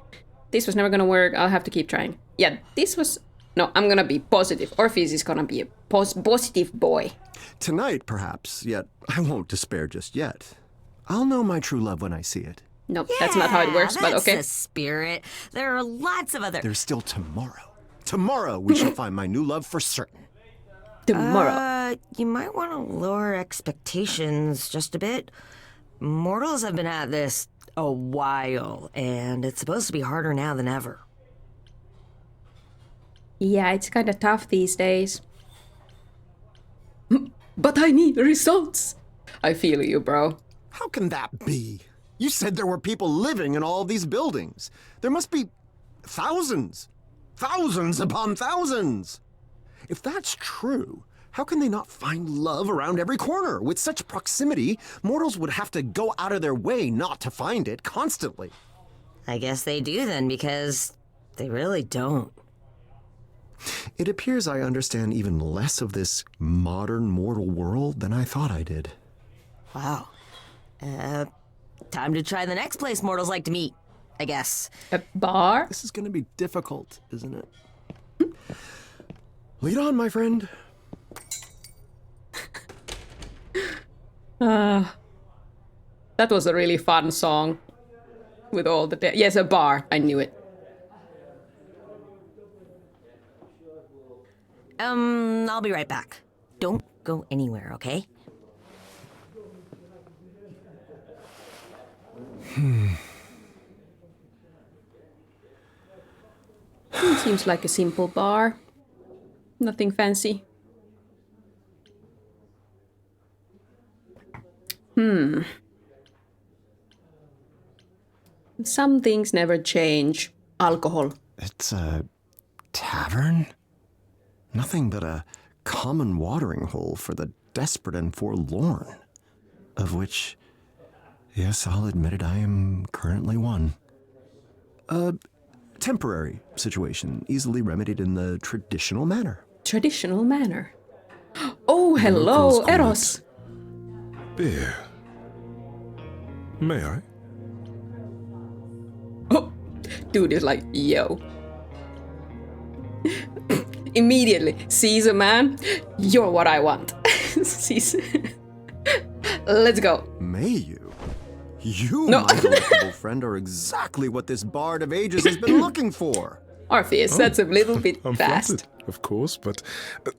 This was never gonna work. I'll have to keep trying. Yeah, this was... No, I'm gonna be positive. Orpheus is gonna be a positive boy. Tonight, perhaps, yet I won't despair just yet. I'll know my true love when I see it. No, that's not how it works, but that's okay. the spirit. There are lots of other... There's still tomorrow. Tomorrow we shall find my new love for certain. Tomorrow. You might want to lower expectations just a bit. Mortals have been at this a while, and it's supposed to be harder now than ever. Yeah, it's kind of tough these days. But I need results. I feel you, bro. How can that be? You said there were people living in all these buildings. There must be thousands. Thousands upon thousands. If that's true, how can they not find love around every corner? With such proximity, mortals would have to go out of their way not to find it constantly. I guess they do then, because they really don't. It appears I understand even less of this modern mortal world than I thought I did. Wow. Time to try the next place mortals like to meet, I guess. A bar? This is going to be difficult, isn't it? Lead on, my friend. That was a really fun song. With all the... yes, a bar. I knew it. I'll be right back. Don't go anywhere, okay? Seems like a simple bar. Nothing fancy. Some things never change. Alcohol. It's a tavern? Nothing but a common watering hole for the desperate and forlorn. Of which, yes, I'll admit it, I am currently one. A temporary situation, easily remedied in the traditional manner. Traditional manner. Oh, hello, Locals call Eros. Beer. May I? Oh, dude is like, yo. Immediately sees a man. You're what I want. Sees. Let's go. May you? You, No. my delectable friend, are exactly what this bard of ages has been looking for. Orpheus, that's a little bit I'm fast. flattered, of course, but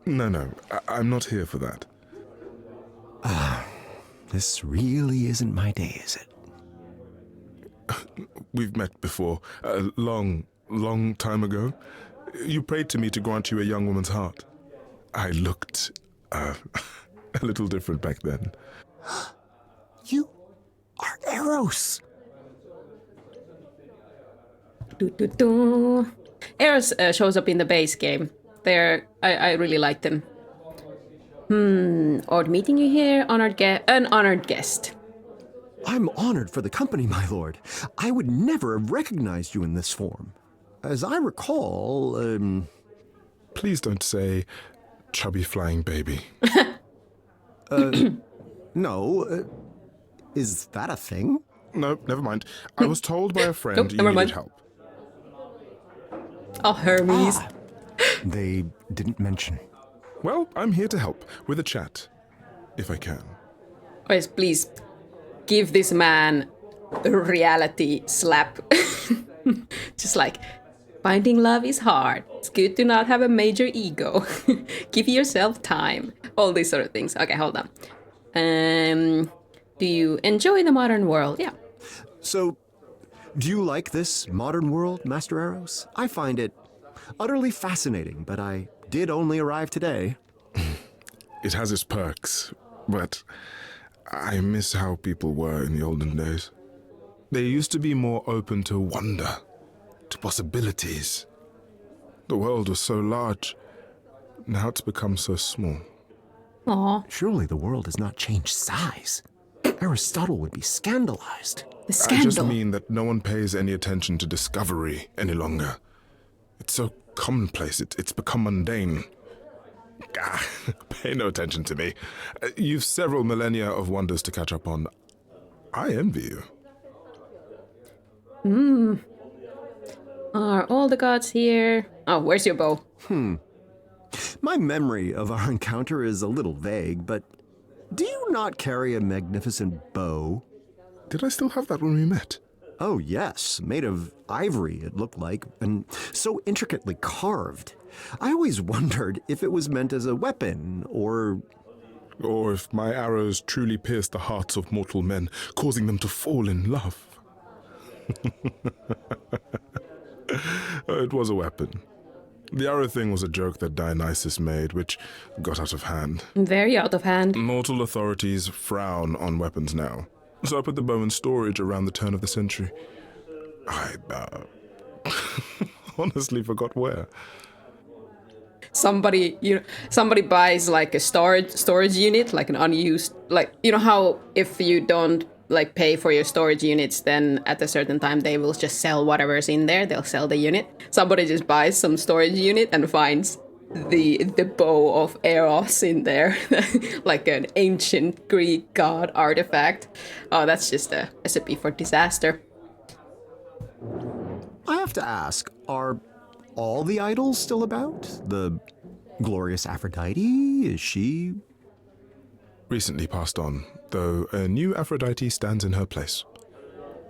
no, I'm not here for that. This really isn't my day, is it? We've met before, a long time ago. You prayed to me to grant you a young woman's heart. I looked a little different back then. You are Eros. Eros shows up in the base game. I really like them. Odd meeting you here, an honored guest. I'm honored for the company, my lord. I would never have recognized you in this form. As I recall, Please don't say chubby flying baby. no. Is that a thing? No, never mind. I was told by a friend Nope, you never needed mind. help. Oh, Hermes. They didn't mention. Well, I'm here to help with a chat, if I can. Yes, please give this man a reality slap. Just like, finding love is hard. It's good to not have a major ego. Give yourself time. All these sort of things. Okay, hold on. Do you enjoy the modern world? Yeah. So, do you like this modern world, Master Eros? I find it utterly fascinating, but I did only arrive today. It has its perks, but I miss how people were in the olden days. They used to be more open to wonder, to possibilities. The world was so large. Now it's become so small. Aw, Surely the world has not changed size. Aristotle would be scandalized. the I just scandal. mean that no one pays any attention to discovery any longer. It's so commonplace, it's become mundane. Pay no attention to me. You've several millennia of wonders to catch up on. I envy you. Are all the gods here? Oh, where's your bow? My memory of our encounter is a little vague, but do you not carry a magnificent bow? Did I still have that when we met? Oh, yes, made of ivory, it looked like, and so intricately carved. I always wondered if it was meant as a weapon, or... Or if my arrows truly pierced the hearts of mortal men, causing them to fall in love. It was a weapon. The arrow thing was a joke that Dionysus made, which got out of hand. Very out of hand. Mortal authorities frown on weapons now, so I put the bow in storage around the turn of the century. I honestly forgot where. Somebody buys like a storage unit, like an unused, like, you know how if you don't like pay for your storage units, then at a certain time they will just sell whatever's in there. They'll sell the unit. Somebody just buys some storage unit and finds the bow of Eros in there, like an ancient Greek god artifact. Oh, that's just a recipe for disaster. I have to ask, are all the idols still about? The Glorious Aphrodite? Is she... Recently passed on, though a new Aphrodite stands in her place.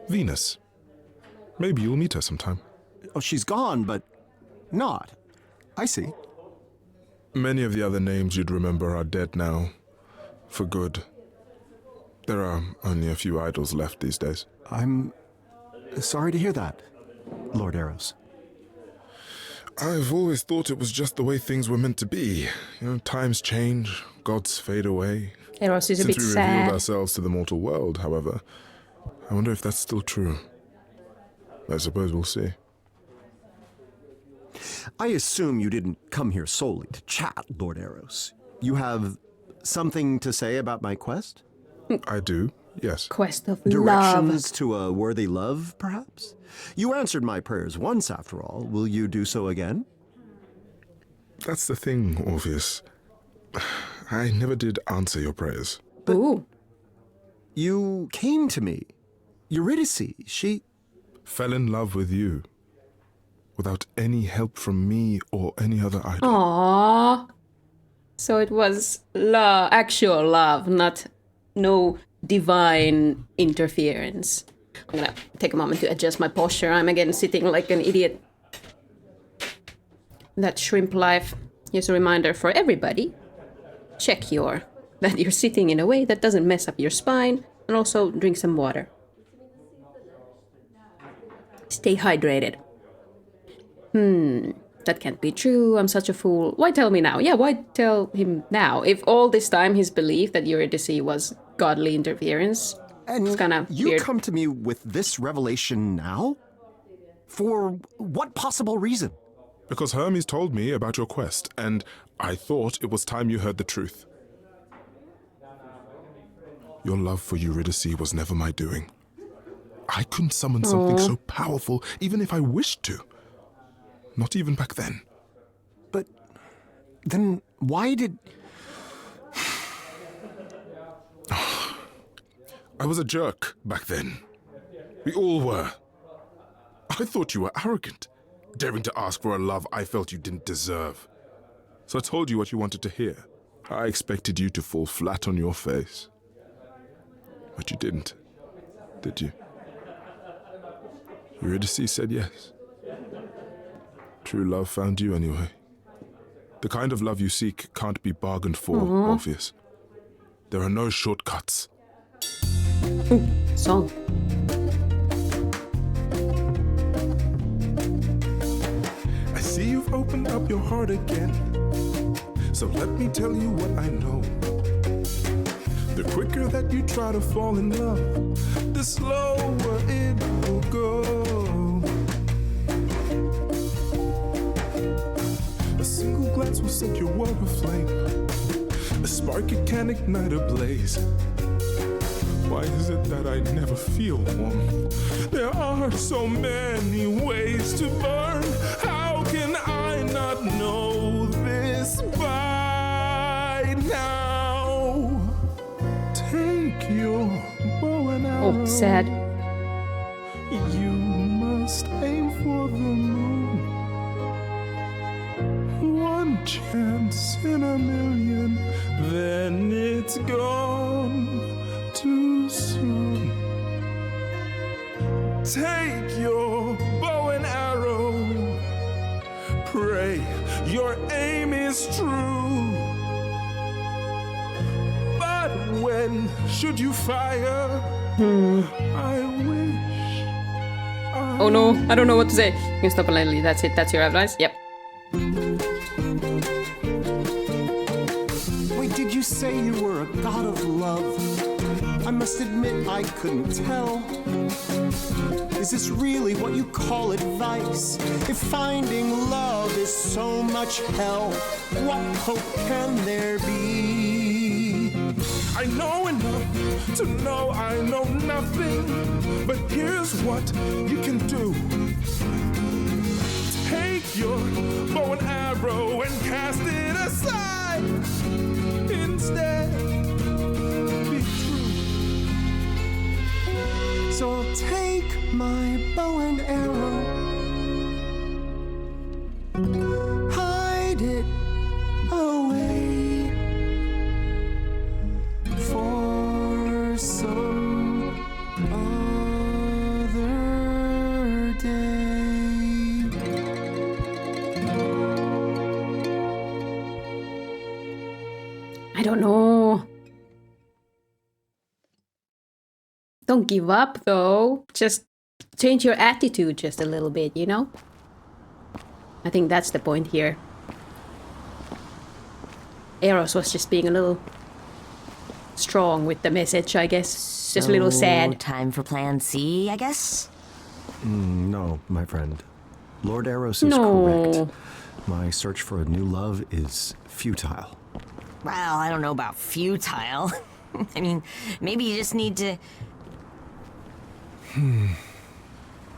Venus. Maybe you'll meet her sometime. Oh, she's gone, but not. I see. Many of the other names you'd remember are dead now. For good. There are only a few idols left these days. I'm sorry to hear that, Lord Eros. I've always thought it was just the way things were meant to be. You know, times change, gods fade away. Eros is a Since bit we sad. revealed ourselves to the mortal world, however, I wonder if that's still true. I suppose we'll see. I assume you didn't come here solely to chat, Lord Eros. You have something to say about my quest? I do, yes. Quest of love. Directions to a worthy love, perhaps? You answered my prayers once, after all. Will you do so again? That's the thing, Orpheus. I never did answer your prayers. Ooh. You came to me. Eurydice, she... Fell in love with you. Without any help from me or any other idol. Aww. So it was love, actual love, not no divine interference. I'm gonna take a moment to adjust my posture. I'm again sitting like an idiot. That shrimp life. Here's a reminder for everybody. Check that you're sitting in a way that doesn't mess up your spine, and also drink some water. Stay hydrated. That can't be true. I'm such a fool. Why tell me now? Yeah, why tell him now? If all this time he's believed that Eurydice was godly interference, And it's kind of you weird. come to me with this revelation now? For what possible reason? Because Hermes told me about your quest, and I thought it was time you heard the truth. Your love for Eurydice was never my doing. I couldn't summon something so powerful, even if I wished to. Not even back then. But then why did... I was a jerk back then. We all were. I thought you were arrogant, daring to ask for a love I felt you didn't deserve. So I told you what you wanted to hear. I expected you to fall flat on your face. But you didn't, did you? Eurydice said yes. True love found you anyway. The kind of love you seek can't be bargained for, Orpheus. There are no shortcuts. Song. I see you've opened up your heart again. So let me tell you what I know. The quicker that you try to fall in love, the slower it will go. A single glance will set your world aflame. A spark it can ignite a blaze. Why is it that I never feel warm? There are so many ways to burn. How can I not know this by now? Take your bow and arrow. Oh, sad. You must aim for the moon. One chance in a million, then it's gone too soon. Take your bow and arrow. Pray your aim is true. But when should you fire? I wish. Oh no, I don't know what to say. You can stop politely. That's it. That's your advice. Yep. Wait, did you say you were a god of love? I must admit I couldn't tell. Is this really what you call advice? If finding love is so much hell, what hope can there be? I know enough to know I know nothing. But here's what you can do. Take your bow and arrow and cast it aside. Instead, be true. So take my bow and arrow, hide it don't know. Don't give up, though. Just change your attitude just a little bit, you know? I think that's the point here. Eros was just being a little strong with the message, I guess. Just a little sad. Time for plan C, I guess? No, my friend. Lord Eros is correct. My search for a new love is futile. Well, I don't know about futile. I mean, maybe you just need to...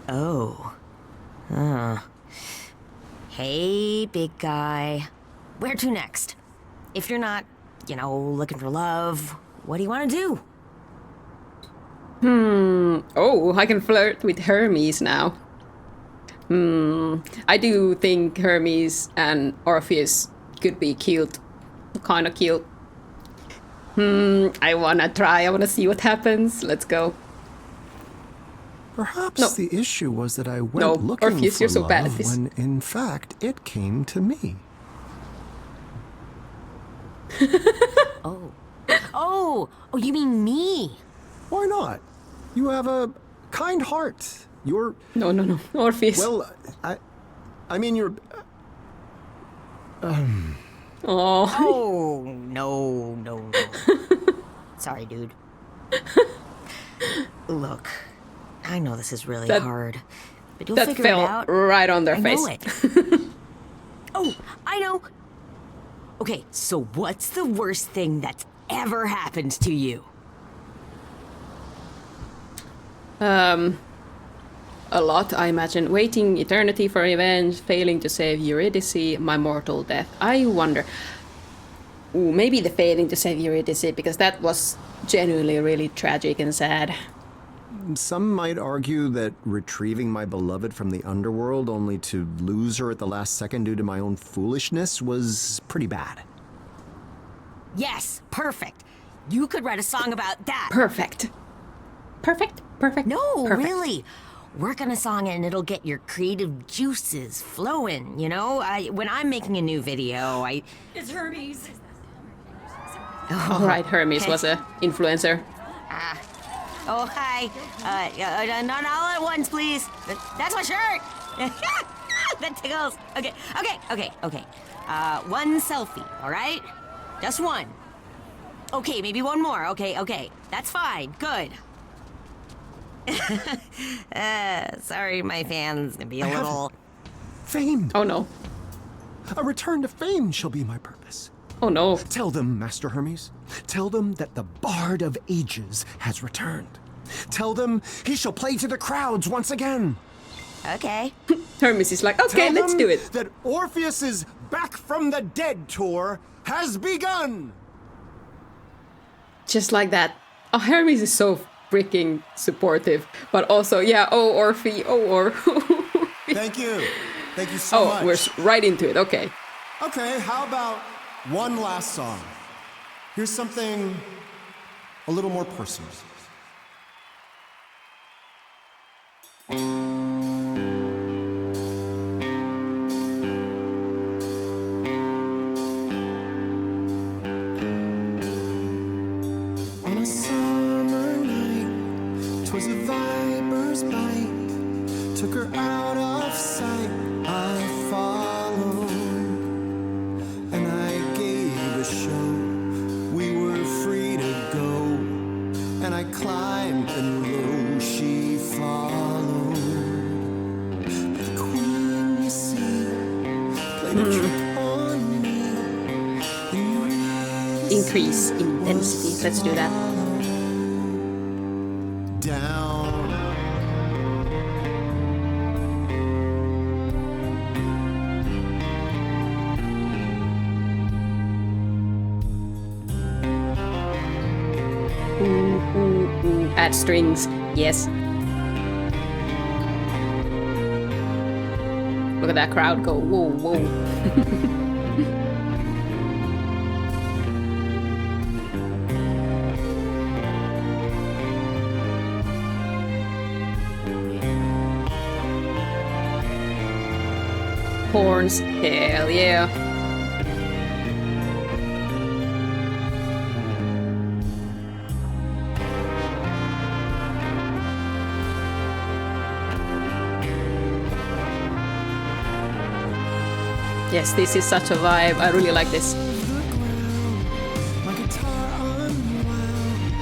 Oh. Hey, big guy. Where to next? If you're not, looking for love, what do you want to do? Oh, I can flirt with Hermes now. I do think Hermes and Orpheus could be cute. Kind of cute. I wanna try. I wanna see what happens. Let's go. Perhaps the issue was that I went looking Orpheus, for you're so love bad at this. when, in fact, it came to me. Oh, you mean me? Why not? You have a kind heart. You're... No. Orpheus. Well, I mean, you're... Oh, no. Sorry, dude. Look, I know this is really hard, but you'll figure it out. Right on their face. I know it. Oh, I know. Okay, so what's the worst thing that's ever happened to you? A lot, I imagine. Waiting eternity for revenge, failing to save Eurydice, my mortal death. I wonder... Ooh, maybe the failing to save Eurydice, because that was genuinely really tragic and sad. Some might argue that retrieving my beloved from the underworld only to lose her at the last second due to my own foolishness was pretty bad. Yes, perfect. You could write a song about that. Perfect. No, really. Work on a song and it'll get your creative juices flowing, when I'm making a new video, It's Hermes. All right, Hermes was a influencer. Hi. Not all at once, please. That's my shirt. That tickles. Okay. One selfie, all right? Just one. Okay, maybe one more. Okay. That's fine. Good. Sorry, my fans can be a little... Fame! Oh no. A return to fame shall be my purpose. Oh no. Tell them, Master Hermes. Tell them that the Bard of Ages has returned. Tell them he shall play to the crowds once again. Okay. Hermes is like, okay, let's do it. That Orpheus's Back from the Dead tour has begun. Just like that. Oh, Hermes is so freaking supportive. But also, Orphe. Thank you so much. Oh, we're right into it, okay. Okay, how about one last song? Here's something a little more personal. On a summer night, 'twas a viper's bite, took her out of sight. I followed, and I gave a show. We were free to go, and I climbed, and lo, she followed. But the queen, you see, played a trick on me. Increase intensity. Let's do that. Down. Ooh. Add strings. Yes. Look at that crowd go. Whoa. Horns. Hell yeah. Yes, this is such a vibe. I really like this. My guitar unwound.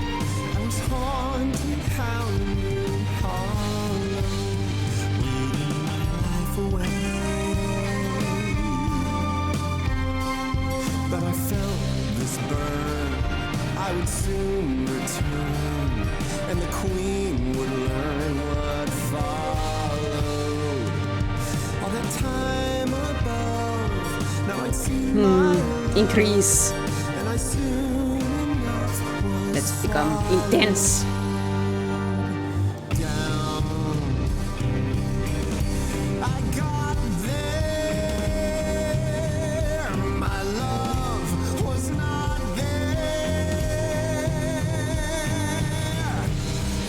I was haunted, howling hollow, bleeding my life away. But I felt this burn. I would soon return, and the queen would learn what followed. All that time above, now I'd see my Increase. and I soon enough was Let's become intense. down. I got there, my love was not there.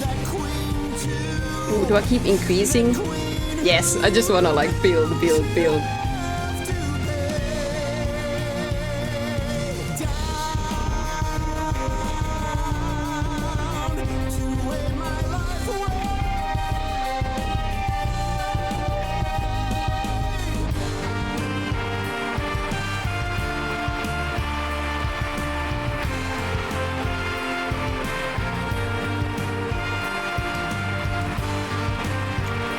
That queen too. Ooh, do I keep increasing? Yes, I just wanna like build.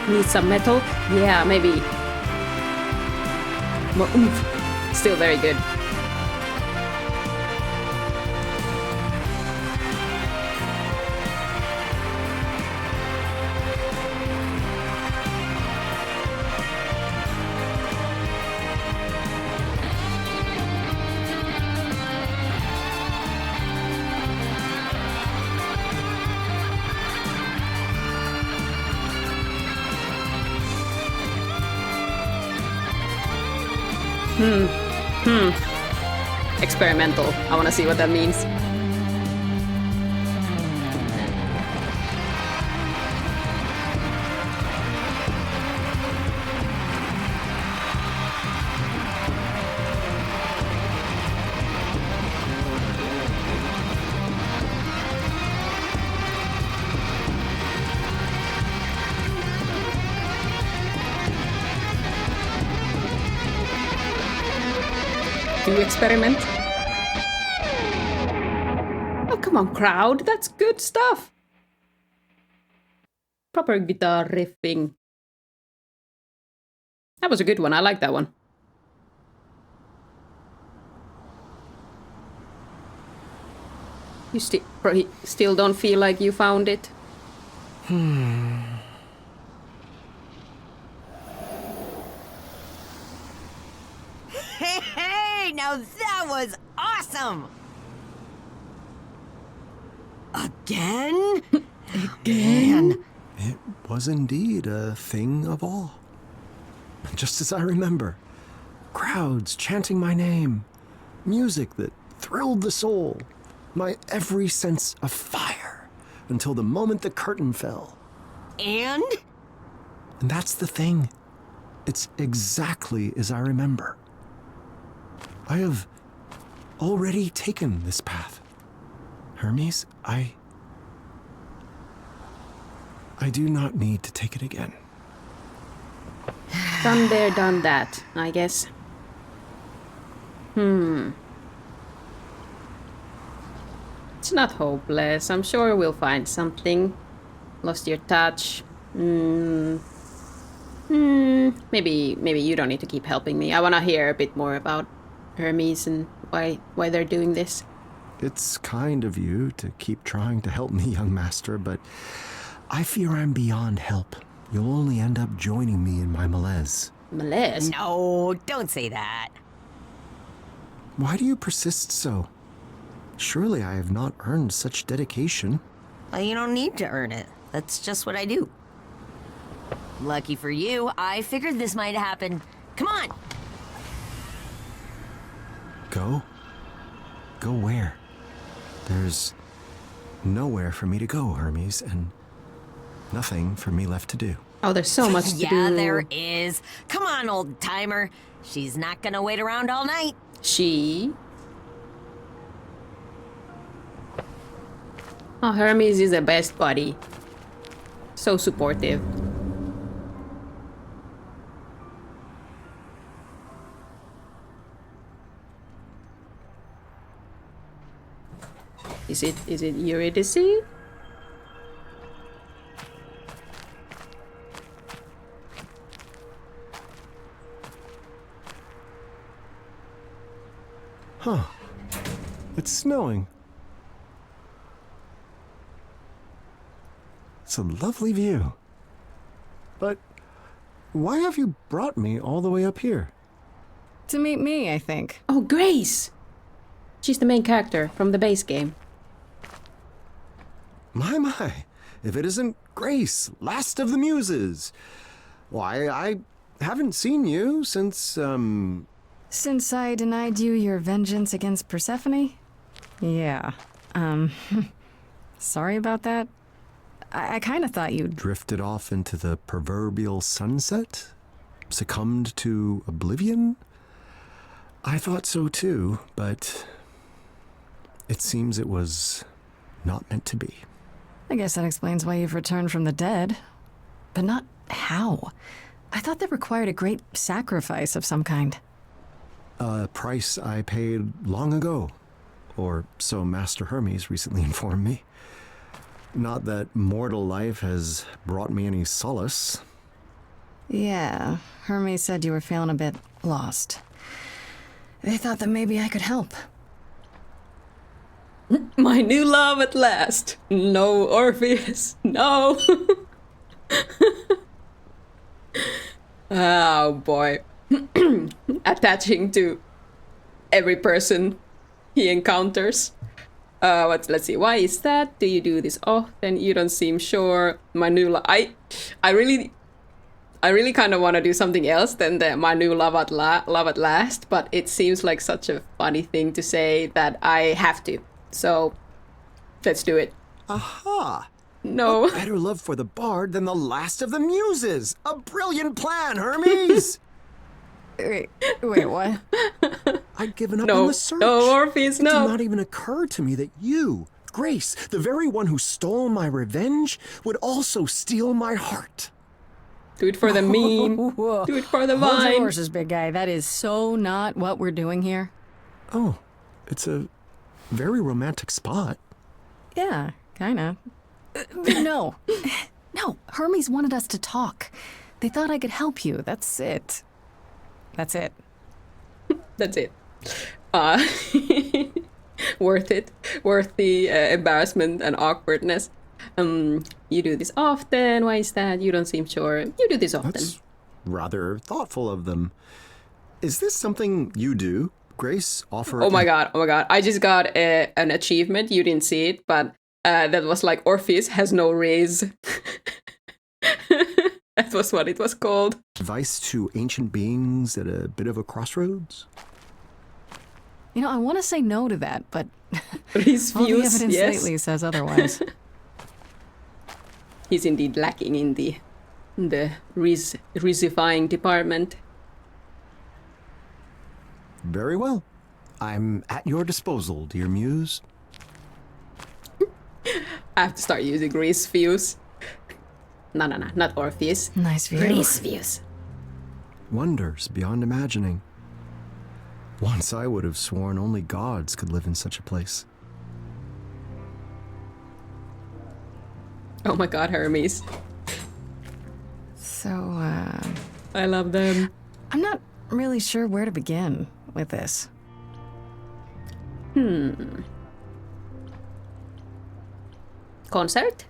Need some metal? Yeah, maybe. More oomph. Still very good. Experimental. I want to see what that means. Do you experiment? Oh, come on, crowd. That's good stuff. Proper guitar riffing. That was a good one. I like that one. You still don't feel like you found it? Hey, now that was awesome! Again? Again? It was indeed a thing of awe. Just as I remember. Crowds chanting my name. Music that thrilled the soul. My every sense of fire. Until the moment the curtain fell. And? And that's the thing. It's exactly as I remember. I have already taken this path. Hermes, I do not need to take it again. Done there, done that, I guess. It's not hopeless. I'm sure we'll find something. Lost your touch. Maybe you don't need to keep helping me. I want to hear a bit more about Hermes and why they're doing this. It's kind of you to keep trying to help me, young master, but I fear I'm beyond help. You'll only end up joining me in my malaise. Malaise? No, don't say that. Why do you persist so? Surely I have not earned such dedication. Well, you don't need to earn it. That's just what I do. Lucky for you, I figured this might happen. Come on! Go? Go where? There's nowhere for me to go, Hermes, and nothing for me left to do. Oh, there's so much to do. Yeah, there is. Come on, old timer. She's not gonna wait around all night. She? Oh, Hermes is the best buddy. So supportive. Is it Eurydice? Huh. It's snowing. It's a lovely view. But why have you brought me all the way up here? To meet me, I think. Oh, Grace! She's the main character from the base game. My. If it isn't Grace, last of the Muses. Why, I haven't seen you since, Since I denied you your vengeance against Persephone? Yeah. Sorry about that. I kind of thought you'd... drifted off into the proverbial sunset? Succumbed to oblivion? I thought so too, but it seems it was not meant to be. I guess that explains why you've returned from the dead. But not how. I thought that required a great sacrifice of some kind. A price I paid long ago, or so Master Hermes recently informed me. Not that mortal life has brought me any solace. Yeah, Hermes said you were feeling a bit lost. They thought that maybe I could help. My new love at last. No, Orpheus. No. Oh boy. Attaching to every person he encounters. Let's see. Why is that? Do you do this often? You don't seem sure. My new love. I really kind of want to do something else than the my new love at last. But it seems like such a funny thing to say that I have to. So, let's do it. Aha! No. What better love for the bard than the last of the Muses? A brilliant plan, Hermes! Wait, what? I'd given up on the search. No, Orpheus, no. It did not even occur to me that you, Grace, the very one who stole my revenge, would also steal my heart. Do it for the meme. Whoa. Do it for the Hold your vine. horses, big guy. That is so not what we're doing here. Oh, it's a very romantic spot. Yeah, kinda. No. No, Hermes wanted us to talk. They thought I could help you. That's it. That's it. That's it. Worth it. Worth the embarrassment and awkwardness. You do this often. Why is that? You don't seem sure. You do this often. That's rather thoughtful of them. Is this something you do, Grace? Offer... Oh my god. I just got an achievement. You didn't see it, but that was like Orpheus has no raise. That was what it was called. Advice to ancient beings at a bit of a crossroads? You know, I want to say no to that, but His all the views, evidence yes. lately says otherwise. He's indeed lacking in the risifying department. Very well. I'm at your disposal, dear muse. I have to start using Reese views. No, not Orpheus. Nice view. Reese views. Wonders beyond imagining. Once I would have sworn only gods could live in such a place. Oh my god, Hermes. So, I love them. I'm not really sure where to begin with this. Concert?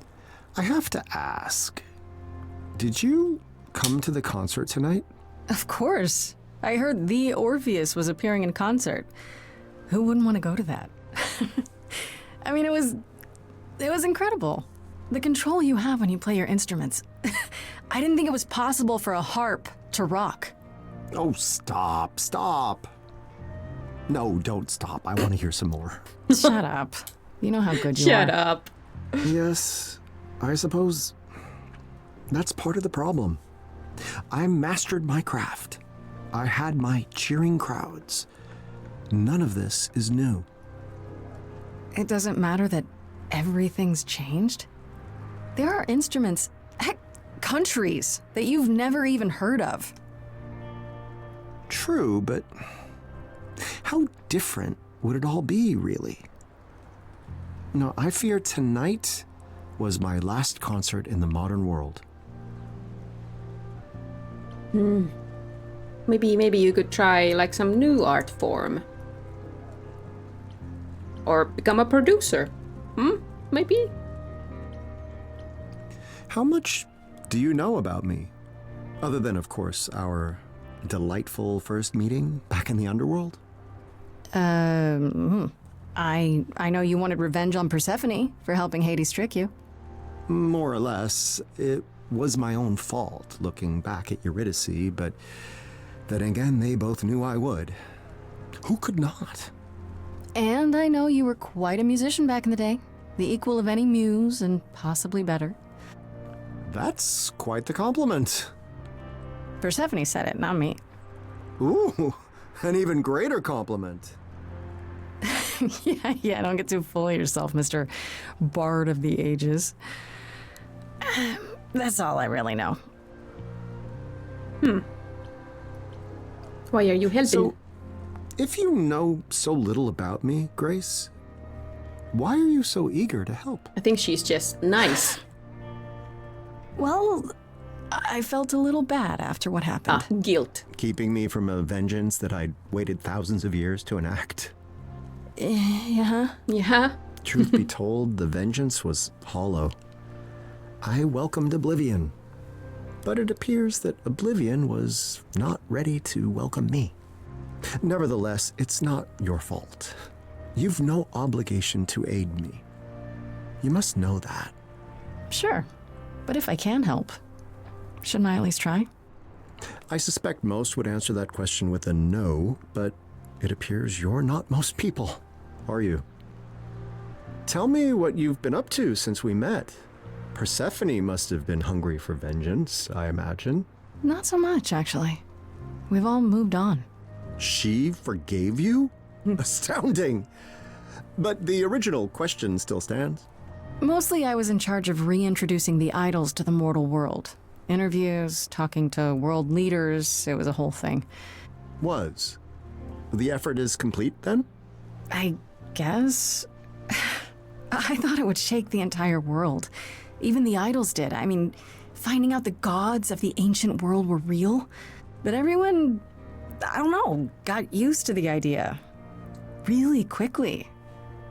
I have to ask, did you come to the concert tonight? Of course. I heard the Orpheus was appearing in concert. Who wouldn't want to go to that? I mean, it was incredible. The control you have when you play your instruments. I didn't think it was possible for a harp to rock. Oh, stop. No, don't stop. I want to hear some more. Shut up. You know how good you are. Shut up. Yes, I suppose that's part of the problem. I mastered my craft. I had my cheering crowds. None of this is new. It doesn't matter that everything's changed. There are instruments, heck, countries that you've never even heard of. True, but how different would it all be, really? No, I fear tonight was my last concert in the modern world. Maybe you could try like some new art form. Or become a producer. Maybe? How much do you know about me? Other than, of course, our delightful first meeting back in the underworld? I know you wanted revenge on Persephone for helping Hades trick you. More or less. It was my own fault looking back at Eurydice, but then again, they both knew I would. Who could not? And I know you were quite a musician back in the day. The equal of any muse, and possibly better. That's quite the compliment. Persephone said it, not me. Ooh, an even greater compliment. Yeah, don't get too full of yourself, Mr. Bard of the Ages. That's all I really know. Why are you helping? So, if you know so little about me, Grace, why are you so eager to help? I think she's just nice. Well, I felt a little bad after what happened. Guilt. Keeping me from a vengeance that I'd waited thousands of years to enact. Yeah. Truth be told, the vengeance was hollow. I welcomed oblivion, but it appears that oblivion was not ready to welcome me. Nevertheless, it's not your fault. You've no obligation to aid me. You must know that. Sure, but if I can help, shouldn't I at least try? I suspect most would answer that question with a no, but it appears you're not most people, are you? Tell me what you've been up to since we met. Persephone must have been hungry for vengeance, I imagine. Not so much, actually. We've all moved on. She forgave you? Astounding. But the original question still stands. Mostly I was in charge of reintroducing the idols to the mortal world. Interviews, talking to world leaders, it was a whole thing. Was. The effort is complete, then? I guess. I thought it would shake the entire world. Even the idols did. I mean, finding out the gods of the ancient world were real. But everyone, I don't know, got used to the idea. Really quickly.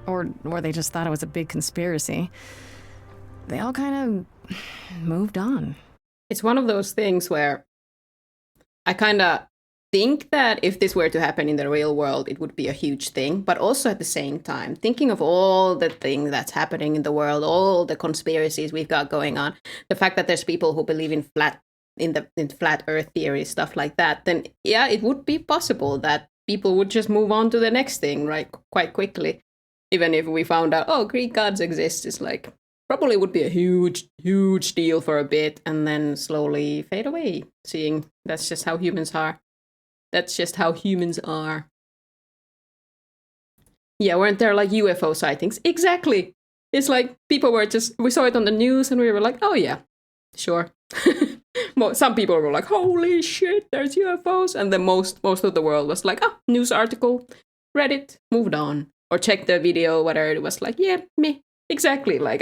Or they just thought it was a big conspiracy. They all kind of moved on. It's one of those things where I kind of think that if this were to happen in the real world, it would be a huge thing. But also at the same time, thinking of all the things that's happening in the world, all the conspiracies we've got going on, the fact that there's people who believe in flat Earth theory, stuff like that, then yeah, it would be possible that people would just move on to the next thing, right, quite quickly. Even if we found out, oh, Greek gods exist, it's like, probably would be a huge, huge deal for a bit and then slowly fade away, seeing that's just how humans are. That's just how humans are. Yeah, weren't there like UFO sightings? Exactly. It's like people were we saw it on the news and we were like, oh yeah, sure. Some people were like, holy shit, there's UFOs. And then most of the world was like, oh, news article, read it, moved on. Or check the video, whatever it was like, yeah, me, exactly. Like,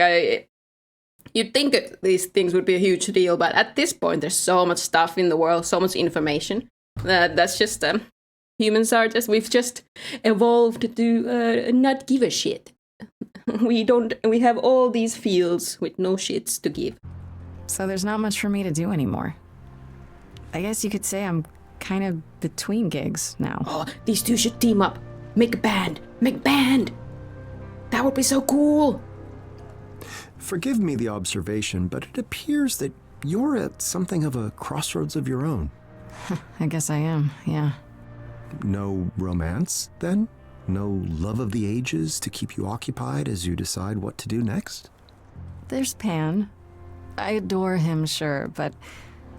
you'd think that these things would be a huge deal, but at this point, there's so much stuff in the world, so much information. That's just, humans are we've just evolved to not give a shit. We have all these fields with no shits to give. So there's not much for me to do anymore. I guess you could say I'm kind of between gigs now. Oh, these two should team up. Make a band! Make a band! That would be so cool! Forgive me the observation, but it appears that you're at something of a crossroads of your own. I guess I am, yeah. No romance, then? No love of the ages to keep you occupied as you decide what to do next? There's Pan. I adore him, sure, but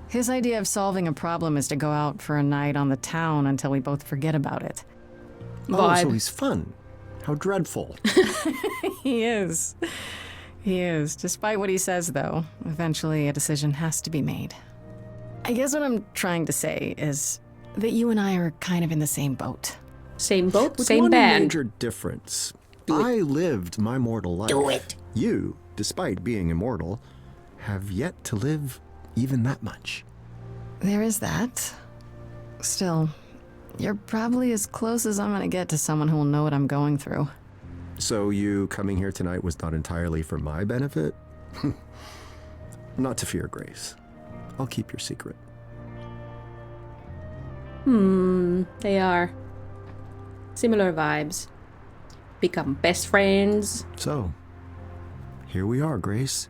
his idea of solving a problem is to go out for a night on the town until we both forget about it. Oh, so he's fun. How dreadful. He is. He is. Despite what he says, though, eventually a decision has to be made. I guess what I'm trying to say is that you and I are kind of in the same boat. Same boat, With same one band. major difference. I lived my mortal life. Do it. You, despite being immortal, have yet to live even that much. There is that. Still, you're probably as close as I'm gonna get to someone who will know what I'm going through. So you coming here tonight was not entirely for my benefit? Not to fear, Grace. I'll keep your secret. They are similar vibes. Become best friends. So, here we are, Grace.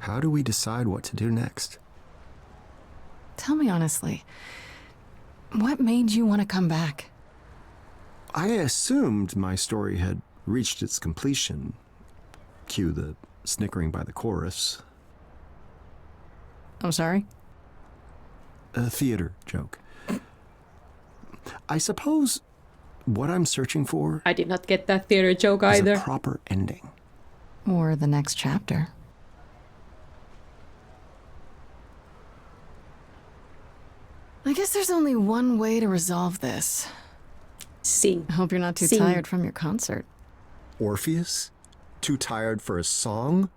How do we decide what to do next? Tell me honestly, what made you want to come back? I assumed my story had reached its completion. Cue the snickering by the chorus. I'm sorry? A theater joke. I suppose what I'm searching for I did not get that theater joke is either. a proper ending. Or the next chapter. I guess there's only one way to resolve this. Sing. I hope you're not too Sing. tired from your concert. Orpheus? Too tired for a song?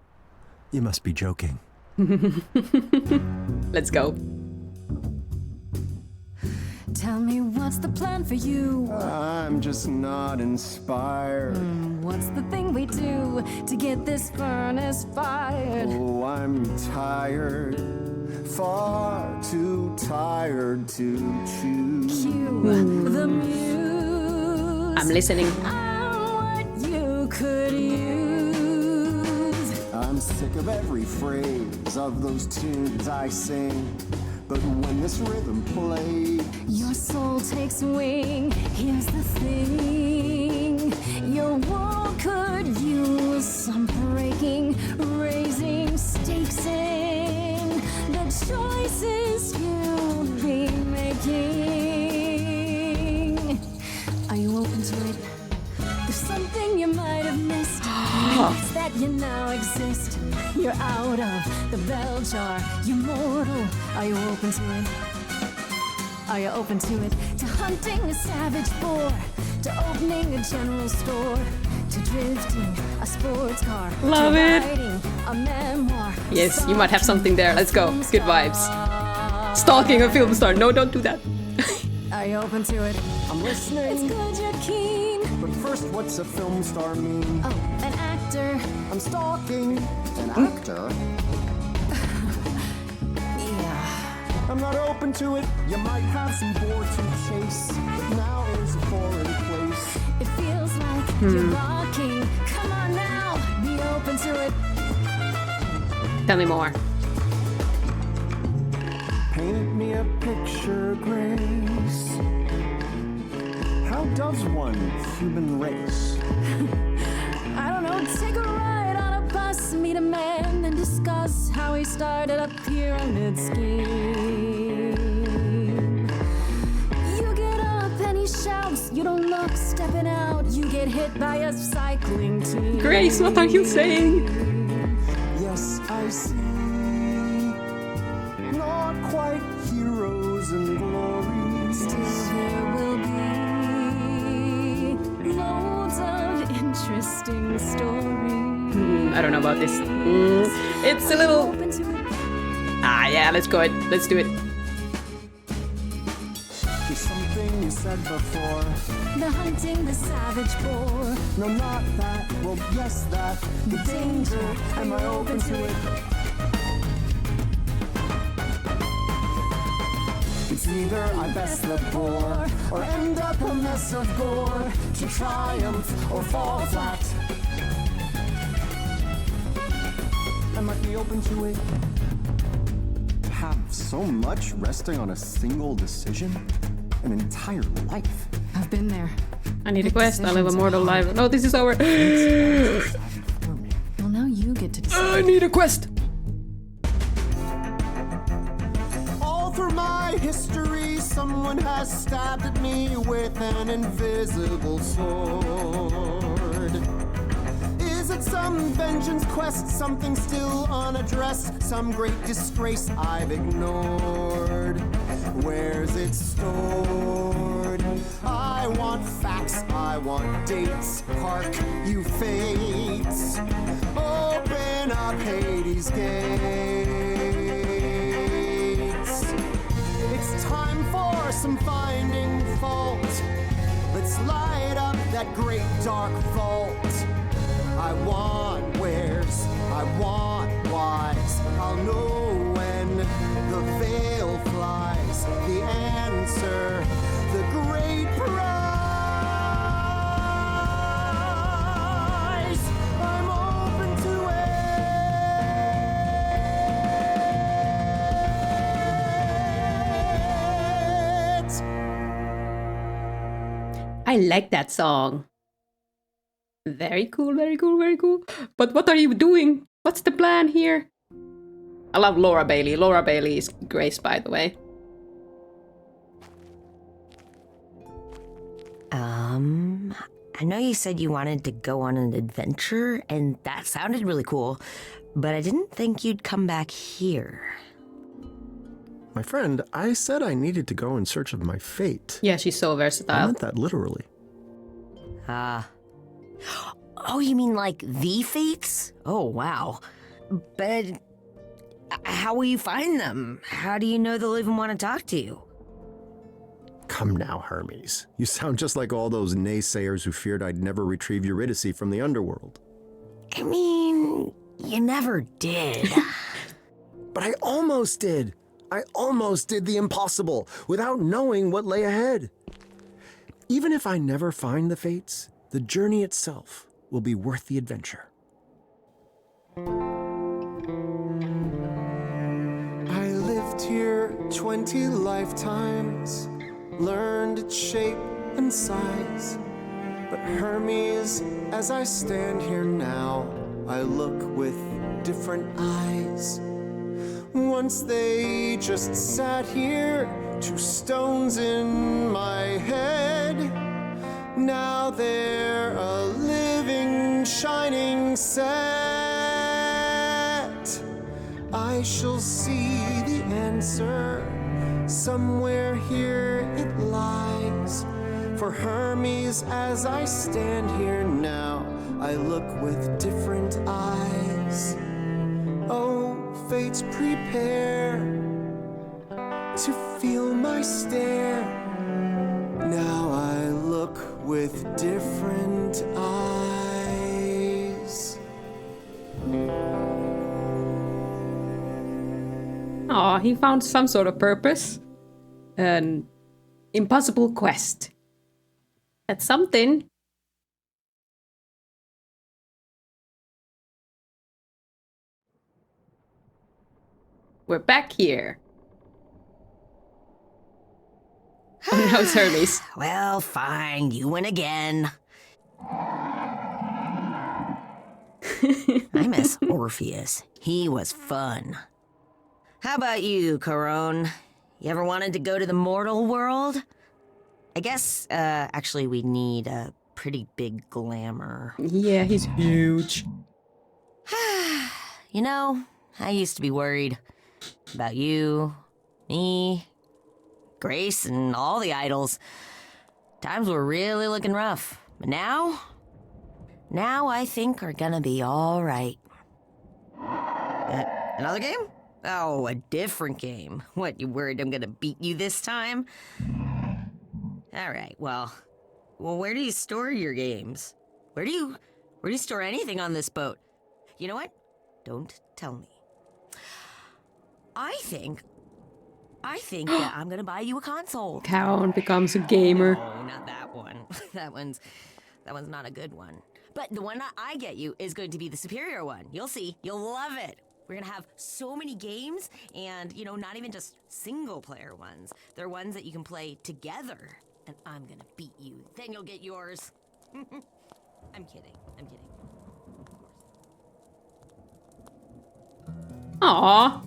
You must be joking. Let's go. Tell me what's the plan for you? I'm just not inspired. What's the thing we do to get this furnace fired? Oh, I'm tired. Far too tired to choose. Cue the muse. I'm listening. I'm what you could use. I'm sick of every phrase of those tunes I sing. But when this rhythm plays, Your soul takes wing. Here's the thing. Your wall could use some breaking, raising stakes in the choices you'll be making. Are you open to it? There's something you might have missed. It's that you now exist. You're out of the bell jar. You're mortal. Are you open to it? Are you open to it? To hunting a savage boar, to opening a general store, to drifting a sports car, Love to it. writing a memoir. Yes, you might have something there. Let's go. Good vibes. Stalking a film star. No, don't do that. Are you open to it? I'm listening. It's good you're keen. But first, what's a film star mean? Oh, an actor. I'm stalking an actor. Yeah. I'm not open to it. You might have some boar to chase, but now is a foreign place. It feels like you're rocking. Come on now, be open to it. Tell me more. Paint me a picture, Grace. How does one human race? I don't know, take a ride on a bus, meet a man, and discuss how he started a pyramid scheme. You get up and he shouts, you don't look, stepping out, you get hit by a cycling team. Grace, what are you saying? Yes, I see. Not quite heroes and glory. Still there will be loads of interesting stories. I don't know about this. It's a little... Open to it. Ah, yeah, let's go. Let's do it. There's something you said before. The hunting the savage boar. No, not that. Well, yes, that. The danger. Am I open to it? It's either I best the boar or end up a mess of gore, to triumph or fall flat. I might be open to it. To have so much resting on a single decision? An entire life. I've been there. I need a quest. I live a mortal life. No, this is over. Well, now you get to decide. I need a quest. All through my history, someone has stabbed at me with an invisible sword. Is it some vengeance quest, something still unaddressed, some great disgrace I've ignored? Where's it stored? I want facts, I want want dates, park you fates. Open up Hades' gates. It's time for some finding fault. Let's light up that great dark vault. I want wares, I want whys. I'll know when the veil flies. The answer, the great prize. I'm open to it. I like that song. Very cool, very cool, very cool. But what are you doing? What's the plan here? I love Laura Bailey. Laura Bailey is Grace, by the way. I know you said you wanted to go on an adventure, and that sounded really cool, but I didn't think you'd come back here. My friend, I said I needed to go in search of my fate. Yeah, she's so I versatile. meant that literally. Oh, you mean like the fates? Oh, wow. But how will you find them? How do you know they'll even want to talk to you? Come now, Hermes. You sound just like all those naysayers who feared I'd never retrieve Eurydice from the underworld. I mean, you never did. But I almost did. I almost did the impossible without knowing what lay ahead. Even if I never find the fates, the journey itself will be worth the adventure. I lived here 20 lifetimes, learned its shape and size. But Hermes, as I stand here now, I look with different eyes. Once they just sat here, 2 stones in my head. Now they're a living, shining set. I shall see the answer. Somewhere here it lies. For Hermes, as I stand here now, I look with different eyes. Oh, fates, prepare to feel my stare. Now I look with different eyes. Aw, he found some sort of purpose. An impossible quest. That's something. We're back here. Oh no, it's Hermes. Well, fine, you win again. I miss Orpheus. He was fun. How about you, Corone? You ever wanted to go to the mortal world? I guess, actually, we need a pretty big glamour. Yeah, he's huge. You know, I used to be worried about you, me, Grace, and all the idols. Times were really looking rough. But now I think are gonna be all right. Another game? Oh, a different game. What, you worried I'm gonna beat you this time? All right, well, where do you store your games? Where do you store anything on this boat? You know what? Don't tell me. I think that I'm gonna buy you a console. Count becomes a gamer. No, not that one. that one's not a good one. But the one that I get you is going to be the superior one. You'll see. You'll love it. We're gonna have so many games, and not even just single-player ones. They're ones that you can play together, and I'm gonna beat you. Then you'll get yours. I'm kidding. Aw,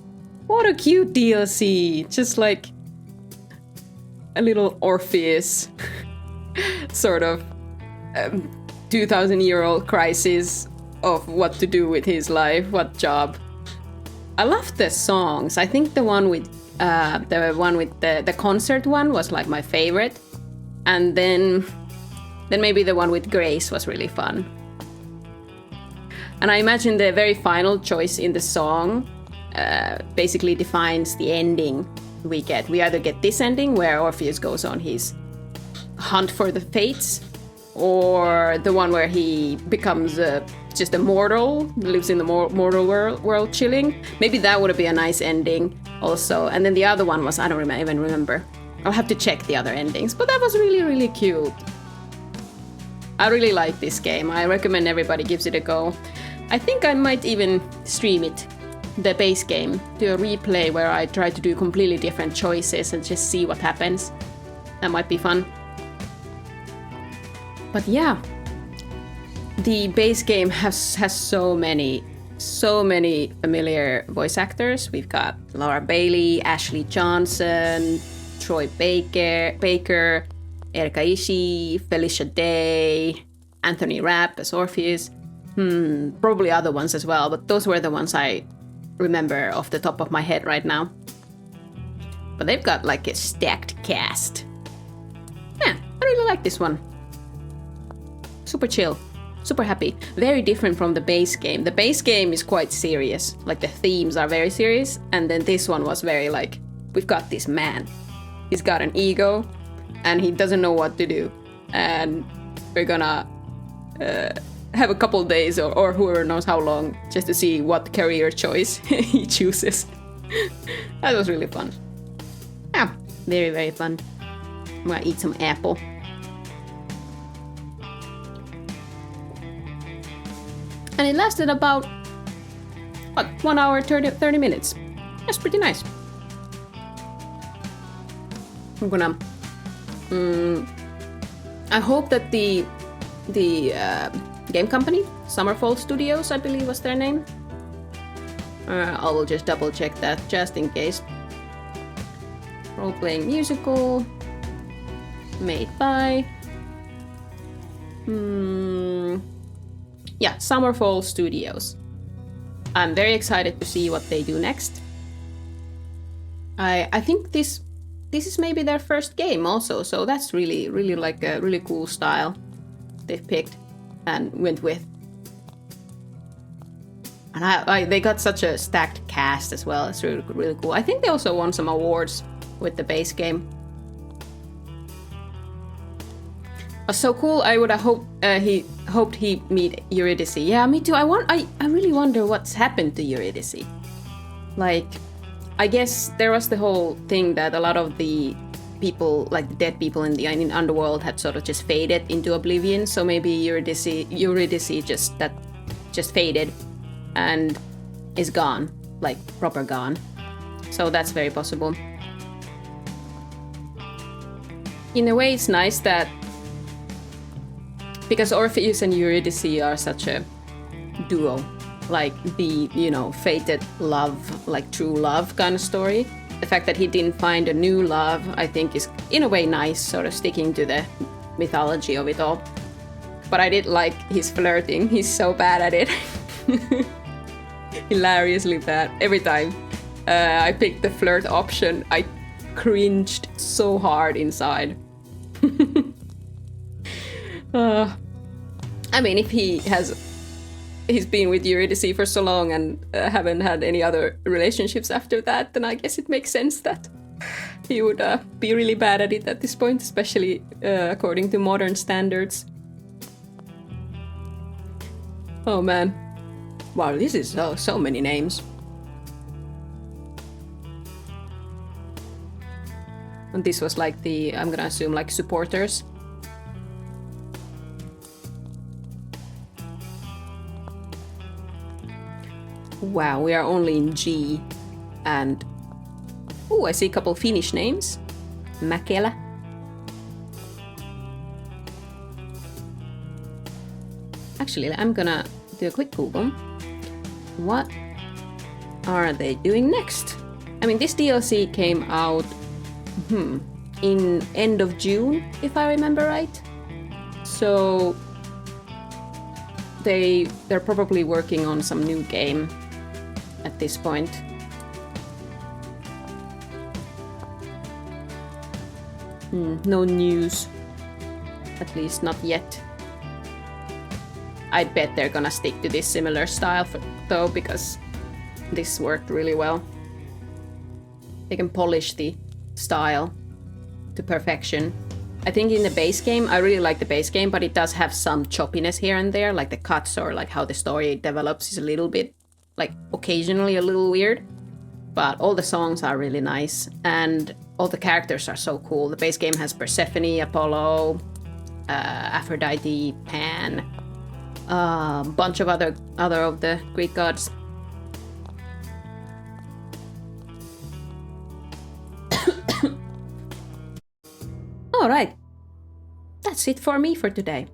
what a cute DLC. Just like a little Orpheus sort of 2,000-year-old crisis of what to do with his life, what job. I love the songs. I think the one with the concert one was like my favorite. And then Then maybe the one with Grace was really fun. And I imagine the very final choice in the song basically defines the ending we get. We either get this ending where Orpheus goes on his hunt for the fates, or the one where he becomes just a mortal, lives in the mortal world chilling. Maybe that would be a nice ending also. And then the other one was, I don't even remember. I'll have to check the other endings, but that was really, really cute. I really like this game. I recommend everybody gives it a go. I think I might even stream it, the base game, to a replay where I try to do completely different choices and just see what happens. That might be fun. But yeah, the base game has so many familiar voice actors. We've got Laura Bailey, Ashley Johnson, Troy Baker, Erika Ishii, Felicia Day, Anthony Rapp as Orpheus. Probably other ones as well, but those were the ones I remember off the top of my head right now. But they've got like a stacked cast. Yeah, I really like this one. Super chill, super happy. Very different from the base game. The base game is quite serious, like the themes are very serious, and then this one was very like, we've got this man. He's got an ego, and he doesn't know what to do. And we're gonna have a couple days, or whoever knows how long, just to see what career choice he chooses. That was really fun. Yeah, very, very fun. I'm gonna eat some apple. And it lasted about, what, 1 hour, 30 minutes. That's pretty nice. I'm gonna... I hope that the game company, Summerfall Studios, I believe was their name. I will just double check that, just in case. Role-playing musical. Made by... Yeah, Summerfall Studios. I'm very excited to see what they do next. I think this is maybe their first game also, so that's really like a really cool style they've picked and went with. And they got such a stacked cast as well. It's really cool. I think they also won some awards with the base game. Was so cool. I would have hoped he meet Eurydice. Yeah, me too. I really wonder what's happened to Eurydice. Like, I guess there was the whole thing that a lot of the people, like the dead people in the underworld, had sort of just faded into oblivion. So maybe Eurydice just faded and is gone, like proper gone. So that's very possible. In a way, it's nice that, because Orpheus and Eurydice are such a duo, like the, fated love, like true love kind of story. The fact that he didn't find a new love, I think, is in a way nice, sort of sticking to the mythology of it all. But I did like his flirting. He's so bad at it. Hilariously bad. Every time I picked the flirt option, I cringed so hard inside. I mean, if he's been with Eurydice for so long and haven't had any other relationships after that, then I guess it makes sense that he would be really bad at it at this point, especially according to modern standards. Oh man. Wow, this is so many names. And this was like the, I'm gonna assume, like supporters. Wow, we are only in G. And... oh, I see a couple Finnish names. Mäkelä. Actually, I'm gonna do a quick Google. What are they doing next? I mean, this DLC came out in end of June, if I remember right. So they're probably working on some new game at this point. No news. At least not yet. I bet they're gonna stick to this similar style though, because this worked really well. They can polish the style to perfection. I think in the base game, I really like the base game, but it does have some choppiness here and there, like the cuts or like how the story develops is a little bit, like occasionally a little weird. But all the songs are really nice and all the characters are so cool. The base game has Persephone, Apollo, Aphrodite, Pan, a bunch of other of the Greek gods. All right, that's it for me for today.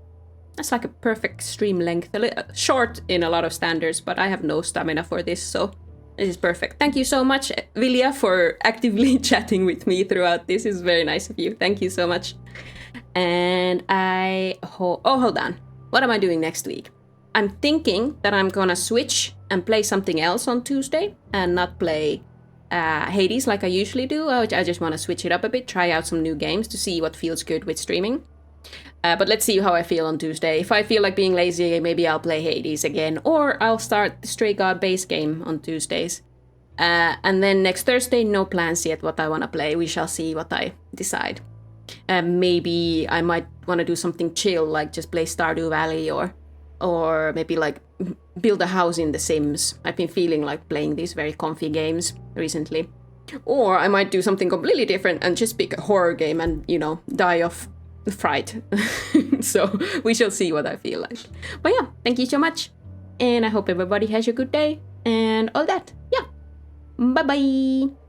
That's like a perfect stream length, short in a lot of standards, but I have no stamina for this, so this is perfect. Thank you so much, Vilja, for actively chatting with me throughout this. It's very nice of you. Thank you so much. And hold on. What am I doing next week? I'm thinking that I'm gonna switch and play something else on Tuesday and not play Hades like I usually do. I just want to switch it up a bit, try out some new games to see what feels good with streaming. But let's see how I feel on Tuesday. If I feel like being lazy, maybe I'll play Hades again, or I'll start the Stray God base game on Tuesdays. And then next Thursday, no plans yet what I want to play. We shall see what I decide. Maybe I might want to do something chill, like just play Stardew Valley, or maybe like build a house in The Sims. I've been feeling like playing these very comfy games recently. Or I might do something completely different and just pick a horror game and, you know, die of fright. So we shall see what I feel like. But yeah, thank you so much. And I hope everybody has a good day and all that. Yeah. Bye-bye.